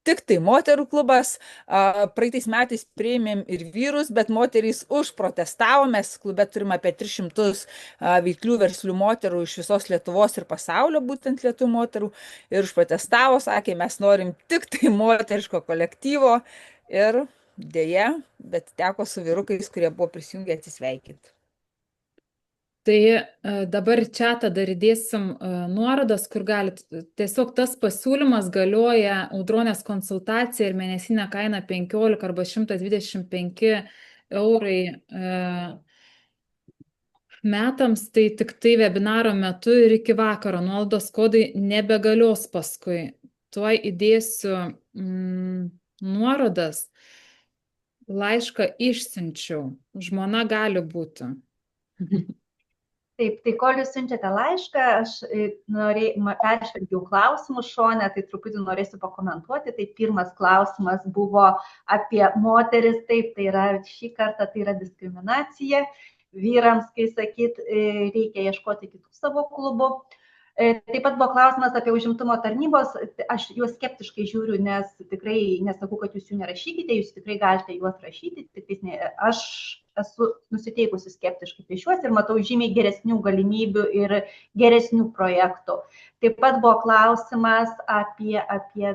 tik tai moterų klubas. Praeitais metais priėmėm ir vyrus, bet moterys užprotestavo. Mes klube turime apie 300 veiklių verslių moterų iš visos Lietuvos ir pasaulio, būtent lietuvių moterų. Ir užprotestavo, sakė, mes norim tik tai moteriško kolektyvo. Ir dėja, bet teko su vyrukais, kurie buvo prisijungę atsisveikinti. Tai dabar čia tada įdėsim nuorodas, kur galit. Tiesiog tas pasiūlymas galioja Audronės konsultacija ir mėnesinė kaina 15 arba 125 eurai metams, tai tik tai webinaro metu ir iki vakaro. Nuolaidos kodai nebegalios paskui. Tuoj įdėsiu nuorodas. Laišką išsiunčiau. Žmona gali būti. Taip, tai kol jūs siunčiate laišką, aš peržvelgiau klausimus šone, tai truputį norėsiu pakomentuoti. Tai pirmas klausimas buvo apie moteris, taip, tai yra šį kartą tai yra diskriminacija. Vyrams, kai sakyt, reikia ieškoti kitų savo klubų. Taip pat buvo klausimas apie užimtumo tarnybos, aš juos skeptiškai žiūriu, nes tikrai nesakau, kad jūs jų nerašykite, jūs tikrai galite juos rašyti, tik aš esu nusiteikusi skeptiškai prieš juos ir matau žymiai geresnių galimybių ir geresnių projektų. Taip pat buvo klausimas apie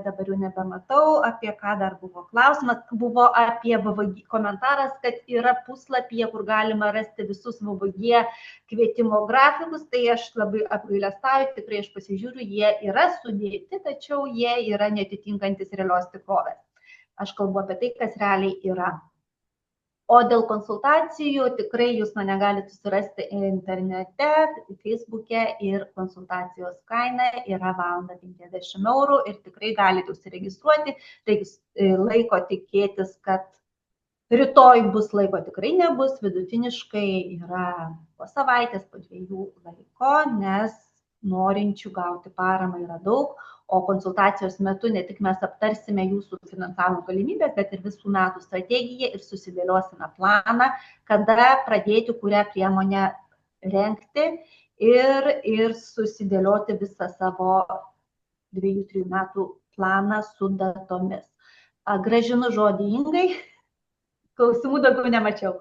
dabar jau nebematau, apie ką dar buvo klausimas, buvo apie VVG komentaras, kad yra puslapyje, kur galima rasti visus VVG kvietimo grafikus, tai aš labai apgailestauju, tikrai aš pasižiūriu, jie yra sudėti, tačiau jie yra netitinkantis realios tikrovės. Aš kalbu apie tai, kas realiai yra. O dėl konsultacijų tikrai jūs mane galite susirasti internete, Facebook'e ir konsultacijos kaina yra 1,50 eurų ir tikrai galite užsiregistruoti. Laiko tikėtis, kad rytoj bus laiko tikrai nebus, vidutiniškai yra po savaitės, po 2 laiko, nes norinčių gauti paramą yra daug. O konsultacijos metu ne tik mes aptarsime jūsų finansavimo galimybės, bet ir visų metų strategiją ir susidėliosime planą, kada pradėti kurią priemonę rengti ir susidėlioti visą savo 2-3 metų planą su datomis. Grąžinu žodį Ingai, klausimų daugiau nemačiau.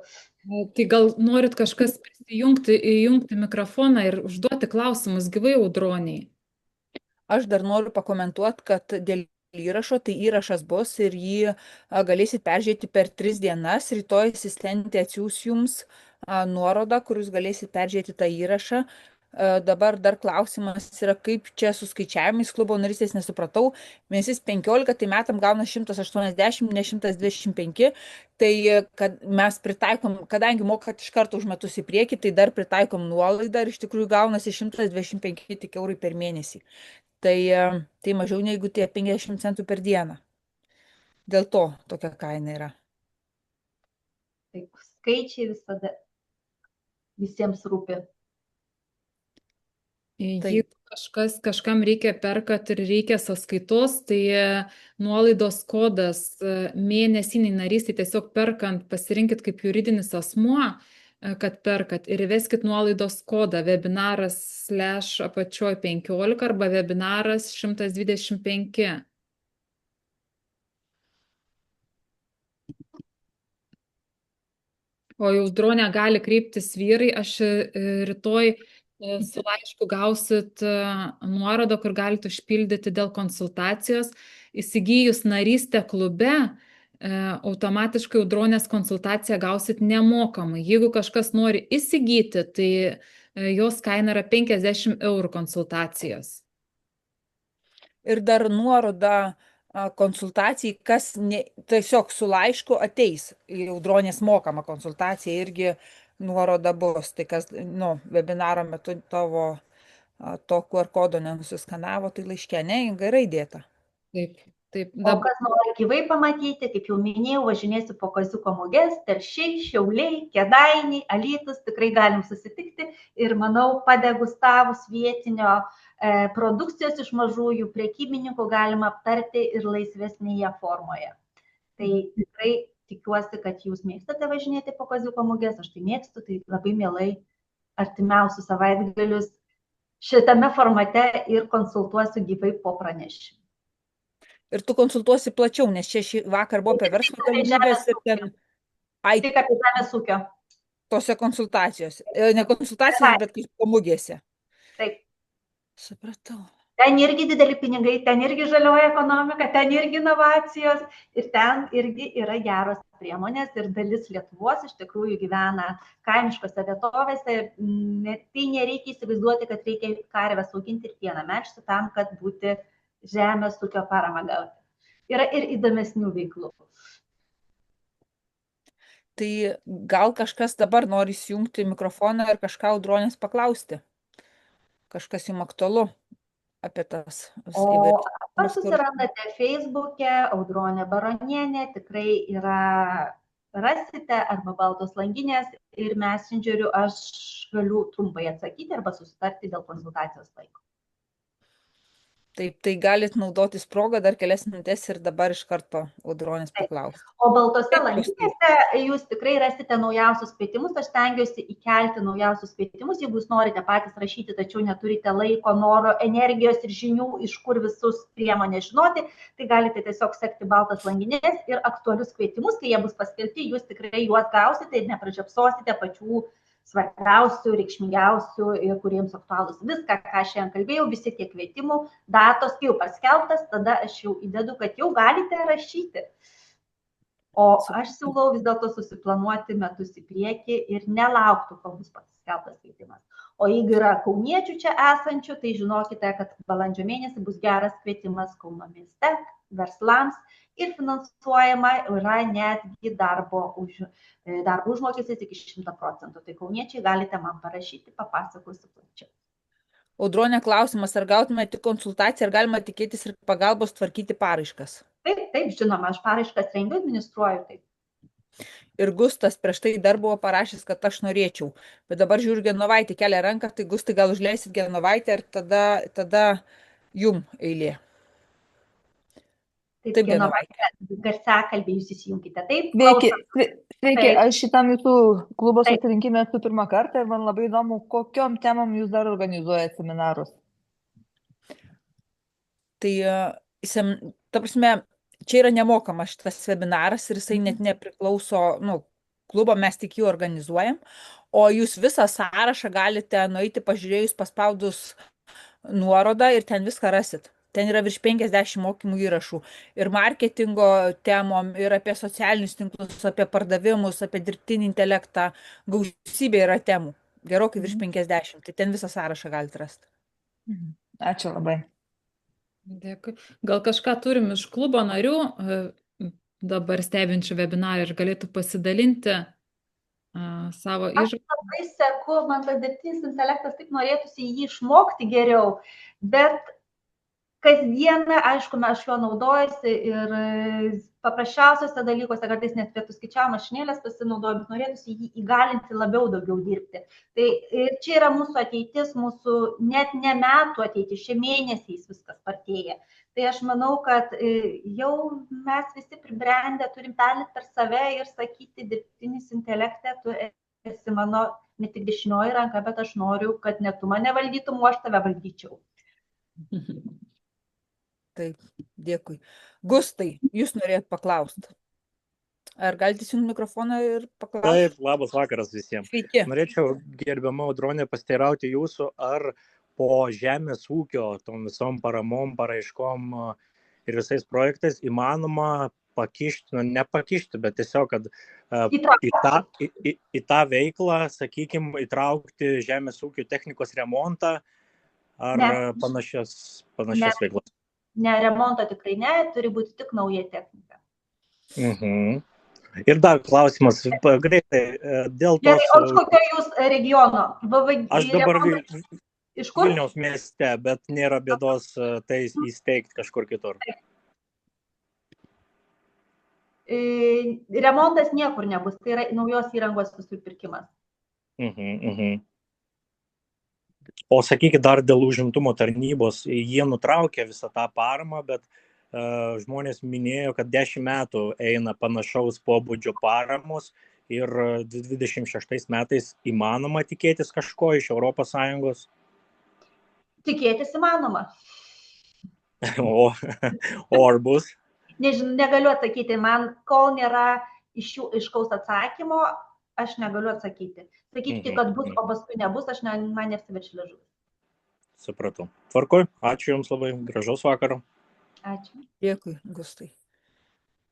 Tai gal norit kažkas įjungti mikrofoną ir užduoti klausimus gyvai Audroniai? Aš dar noriu pakomentuoti, kad dėl įrašo, tai įrašas bus ir jį galėsit peržiūrėti per 3 dienas. Rytoj asistentė atsiųs jums nuorodą, kur jūs galėsit peržiūrėti tą įrašą. Dabar dar klausimas yra, kaip čia su skaičiavimais klubo narystės nesupratau. Mėnesis 15, tai metam gauna 180, ne 125. Tai kad mes pritaikom, kadangi mokat iš karto už metus į priekį, tai dar pritaikom nuolaidą ir iš tikrųjų gaunasi 125 tik eurai per mėnesį. Tai mažiau negu tie 50 centų per dieną. Dėl to tokia kaina yra. Taip, skaičiai visada visiems rūpi. Jeigu kažkam reikia perkat ir reikia sąskaitos, tai nuolaidos kodas mėnesiniai narystė, tiesiog perkant pasirinkit kaip juridinis asmuo, kad perkat ir įveskit nuolaidos kodą webinaras /apačioj 15 arba webinaras 125. O jau Audronė gali kreiptis vyrai, aš rytoj su laišku gausit nuorodą, kur galite užpildyti dėl konsultacijos. Įsigijus narystę klube, automatiškai Audronės konsultaciją gausit nemokamai. Jeigu kažkas nori įsigyti, tai jos kaina yra 50 eurų konsultacijos. Ir dar nuoroda konsultacijai, kas tiesiog su laišku ateis į Audronės mokamą konsultaciją, irgi nuoroda bus. Tai kas, webinaro metu tavo to QR kodo nenusiskanavo, tai laiške, ne, Inga, yra įdėta. Taip, taip. O kas nori gyvai pamatyti, kaip jau minėjau, važinėsiu po Kaziuko muges, Telšiai, Šiauliai, Kėdainiai, Alytus, tikrai galim susitikti ir manau, padegustavus vietinio produkcijos iš mažųjų prekybininkų galima aptarti ir laisvesnėje formoje. Tai tikrai tikiuosi, kad jūs mėgstate važinėti po Kaziuko muges, aš tai mėgstu, tai labai mielai artimiausius savaitgalius šitame formate ir konsultuosiu gyvai po pranešimų. Ir tu konsultuosi plačiau, nes čia šį vakar buvo apie verslo galimybės ir ten... Tik apie žemės ūkio. Tose konsultacijose. Ne konsultacijose, bet kaip mugėse. Taip. Supratau. Ten irgi dideli pinigai, ten irgi žalioja ekonomika, ten irgi inovacijos ir ten irgi yra geros priemonės ir dalis Lietuvos iš tikrųjų gyvena kaimiškose vietovėse. Tai nereikia įsivaizduoti, kad reikia karves auginti ir pieną melžti tam, kad būti žemės ūkio paramą gauti. Yra ir įdomesnių veiklų. Tai gal kažkas dabar nori įsijungti mikrofoną ir kažką Audronės paklausti? Kažkas jums aktualu apie tas įvairius. O susirandate Facebook'e, Audronė Baronienė, tikrai yra, rasite, arba Baltos langinės ir Messengeriu aš galiu trumpai atsakyti arba susitarti dėl konsultacijos laiko. Taip, tai galit naudotis progą dar kelias minutės ir dabar iš karto Audronės paklausti. O Baltose langinėse jūs tikrai rasite naujausius kvietimus, aš stengiuosi įkelti naujausius kvietimus, jeigu jūs norite patys rašyti, tačiau neturite laiko, noro, energijos ir žinių, iš kur visus priemonės žinoti, tai galite tiesiog sekti Baltas langinės ir aktualius kvietimus, kai jie bus paskelbti, jūs tikrai juos gausite ir nepražiopsosite pačių svarbiausių, reikšmingiausių ir kuriems aktualūs viską, ką šiandien kalbėjau, visi tie kvietimų, datos, kai jau paskelbtas, tada aš jau įdedu, kad jau galite rašyti. O aš siūlau vis dėlto susiplanuoti metus į priekį ir nelaukti, kol bus paskelbtas kvietimas. O jeigu yra kauniečių čia esančių, tai žinokite, kad balandžio mėnesį bus geras kvietimas Kauno mieste, verslams ir finansuojama yra netgi darbo užmokestis iki 100%. Tai kauniečiai galite man parašyti, papasakosiu plačiau. Audronė, klausimas, ar gautume tik konsultaciją, ar galima tikėtis ir pagalbos tvarkyti paraiškas? Taip, žinoma, aš paraiškas rengiu, administruoju taip. Ir Gustas prieš tai dar buvo parašęs, kad aš norėčiau. Bet dabar žiūriu, Genovaitė kelia ranką, tai Gustai gal užleisit Genovaitę ir tada jum eilė. Taip, Genovaitė, garsiakalbį jūs įsijunkite. Taip, sveiki, aš šitam jūsų klubo susirinkime esu pirmą kartą ir man labai įdomu, kokiom temom jūs dar organizuojate seminarus. Tai, ta prasme, čia yra nemokamas šitas webinaras ir jisai net nepriklauso, klubo, mes tik jį organizuojam, o jūs visą sąrašą galite nueiti pažiūrėjus, paspaudus nuorodą ir ten viską rasit. Ten yra virš 50 mokymų įrašų ir marketingo temom, ir apie socialinius tinklus, apie pardavimus, apie dirbtinį intelektą. Gausybė yra temų. Gerokai virš 50. Tai ten visą sąrašą galite rasti. Ačiū labai. Dėkui. Gal kažką turim iš klubo narių dabar stebinčių webinarą ir galėtų pasidalinti savo įžvalgą. Aš labai seku, man tas dirbtinis intelektas taip norėtųsi jį išmokti geriau, bet kasdieną, aišku, aš juo naudojuosi ir paprasčiausiose dalykuose, kartais net pietų skaičiavimo mašinėlės pasinaudoju, bet norėtųsi jį įgalinti labiau daugiau dirbti. Tai čia yra mūsų ateitis, mūsų net ne metų ateitis, šie mėnesiais viskas spartėja. Tai aš manau, kad jau mes visi pribrendę turim perlipti per save ir sakyti, dirbtinis intelekte, tu esi mano ne tik dešinioji ranka, bet aš noriu, kad ne tu mane valdytum, o aš tave valdyčiau. Taip, dėkui. Gustai, jūs norėjot paklausti. Ar galite įsijungti mikrofoną ir paklausti? Taip, labas vakaras visiems. Sveiki. Norėčiau, gerbiama Audronė, pasiteirauti jūsų, ar po žemės ūkio, tom visom paramom, paraiškom ir visais projektais įmanoma pakišti, nepakišti, bet tiesiog, kad į tą veiklą, sakykime, įtraukti žemės ūkio technikos remontą ar panašias veiklas. Ne, remonto tikrai ne, turi būti tik nauja technika. Ir dar klausimas, greitai, dėl tos... Gerai, o kokio jūs regiono? Aš dabar Iš kur? Vilniaus mieste, bet nėra bėdos tai įsteigti kažkur kitur. Remontas niekur nebus, tai yra naujos įrangos visur pirkimas. O sakykit, dar dėl užimtumo tarnybos, jie nutraukė visą tą paramą, bet žmonės minėjo, kad 10 metų eina panašaus pobūdžio paramos ir 26 metais įmanoma tikėtis kažko iš ES? Tikėtis įmanoma. O ar bus? Negaliu atsakyti, man kol nėra iš jų aiškaus atsakymo, aš negaliu atsakyti. Sakyti, kad bus, o paskui nebus, man nesiverčia liežuvis. Supratau. Tvarkoj, ačiū Jums labai, gražaus vakaro. Ačiū. Dėkui, Gustai.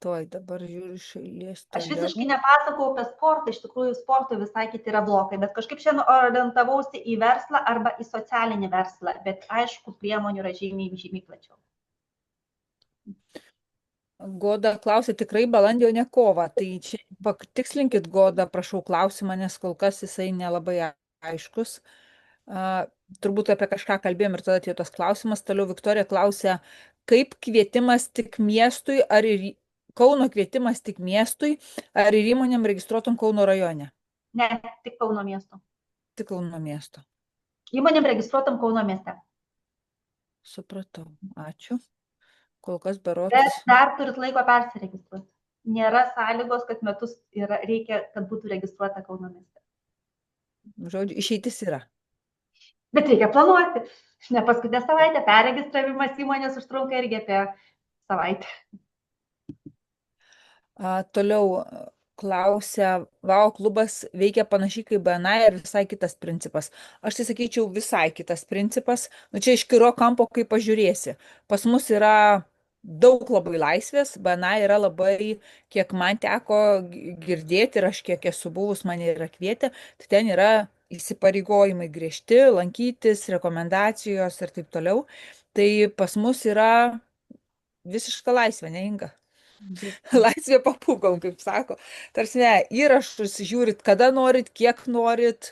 Tuoj dabar žiūriu iš eilės. Aš visiškai nepasakau apie sportą, iš tikrųjų sporto visai kiti yra blokai, bet kažkaip šiandien orientavausi į verslą arba į socialinį verslą, bet aišku, priemonių yra žymiai plačiau. Goda klausė tikrai balandį, o ne kovą. Tai čia patikslinkit, Goda, prašau klausimą, nes kol kas jisai nelabai aiškus. Turbūt apie kažką kalbėjom ir tada atėjo tas klausimas. Toliau Viktorija klausė, kaip kvietimas tik miestui, ar ir Kauno kvietimas tik miestui, ar ir įmonėm registruotom Kauno rajone? Ne, tik Kauno miesto. Tik Kauno miesto. Įmonėm registruotam Kauno mieste. Supratau, ačiū. Kol kas berotis. Bet dar turit laiko persiregistruoti. Nėra sąlygos, kad metus reikia, kad būtų registruota Kauno mieste. Žodžiu, išeitis yra. Bet reikia planuoti. Ne paskutinę savaitę, perregistravimas įmonės užtrunka irgi apie savaitę. Toliau klausia, VAO klubas veikia panašiai kaip BNI ir visai kitas principas. Aš tai sakyčiau visai kitas principas. Nu čia iš kurio kampo kaip pažiūrėsi. Pas mus yra daug labai laisvės, BNI yra labai, kiek man teko girdėti ir aš kiek esu buvus, mane yra kvietę, tai ten yra įsipareigojimai griežti, lankytis, rekomendacijos ir taip toliau. Tai pas mus yra visiška laisvė, ne Inga? Laisvė papūgom, kaip sako. Tarsi ne, įrašus žiūrit, kada norit, kiek norit,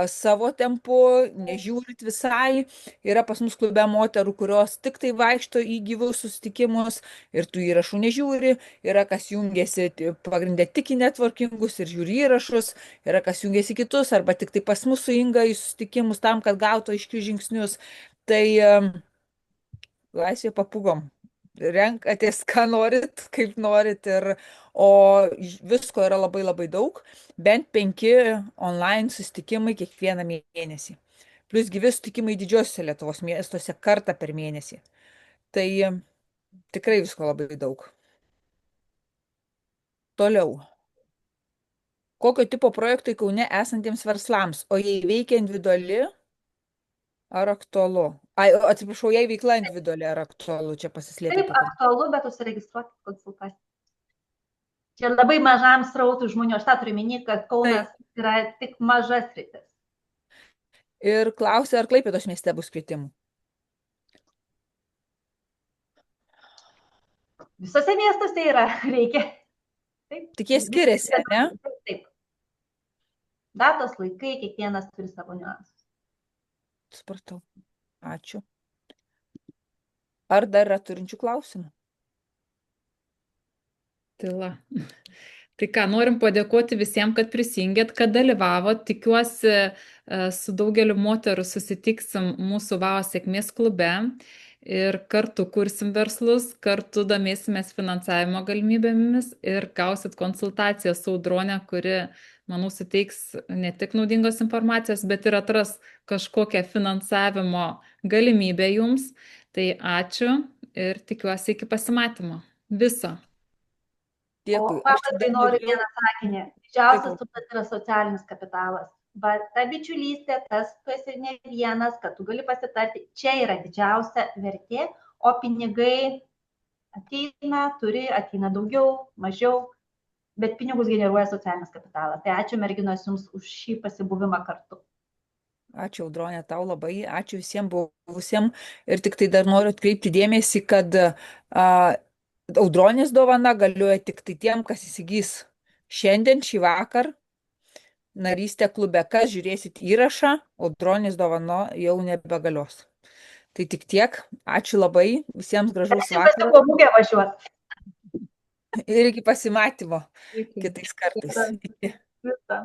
savo tempu, nežiūrit visai. Yra pas mus klube moterų, kurios tik tai vaikšto į gyvus susitikimus ir tų įrašų nežiūri. Yra kas jungiasi pagrindę tik į networkingus ir žiūri įrašus. Yra kas jungiasi kitus arba tik tai pas mus su Inga į susitikimus tam, kad gautų aiškius žingsnius. Tai laisvė papūgom. Renkatės, ką norit, kaip norit, o visko yra labai labai daug, bent 5 online susitikimai kiekvieną mėnesį. Plus gyvi susitikimai didžiosiuose Lietuvos miestuose kartą per mėnesį. Tai tikrai visko labai daug. Toliau. Kokio tipo projektai Kaune esantiems verslams, o jei veikia individuali ar aktualu? Atsiprašau, jei veikla individuali ar aktualu, čia pasislėpė. Taip, aktualu, bet užsiregistruoti konsultaciją. Čia labai mažam srautui žmonių, aš tą turiu minėti, kad Kaunas yra tik mažas sritis. Ir klausia, ar Klaipėdos mieste bus kvietimų? Visose miestuose yra, reikia. Taip. Tik jie skiriasi, ne? Taip. Datos, laikai, kiekvienas turi savo niuansus. Supratau. Ačiū. Ar dar yra turinčių klausimų? Tyla. Tai ką, norim padėkoti visiems, kad prisijungėt, kad dalyvavot. Tikiuosi, su daugeliu moterų susitiksim mūsų VAO sėkmės klube ir kartu kursim verslus, kartu domėsimės finansavimo galimybėmis ir gausit konsultaciją su Audrone, kuri, manau, suteiks ne tik naudingos informacijos, bet ir atras kažkokią finansavimo galimybę jums. Tai ačiū ir tikiuosi iki pasimatymo. Viso. Dėkui. O pabaigai noriu vieną sakinį. Didžiausias turtas yra socialinis kapitalas. Bet ta bičiulystė, tas tu esi ne vienas, kad tu gali pasitarti, čia yra didžiausia vertė, o pinigai ateina daugiau, mažiau, bet pinigus generuoja socialinis kapitalas. Tai ačiū merginos jums už šį pasibuvimą kartu. Ačiū, Audronė, tau labai, ačiū visiems buvusiems ir tik tai dar noriu atkreipti dėmesį, kad Audronės dovana galioja tik tai tiem, kas įsigys šiandien, šį vakar, narystė klube. Kas žiūrėsit įrašą, Audronės dovana jau nebegalios. Tai tik tiek. Ačiū labai. Visiems gražaus vakaro. Po mugę važiuot. Ir iki pasimatymo kitais kartais. Iki. Visą.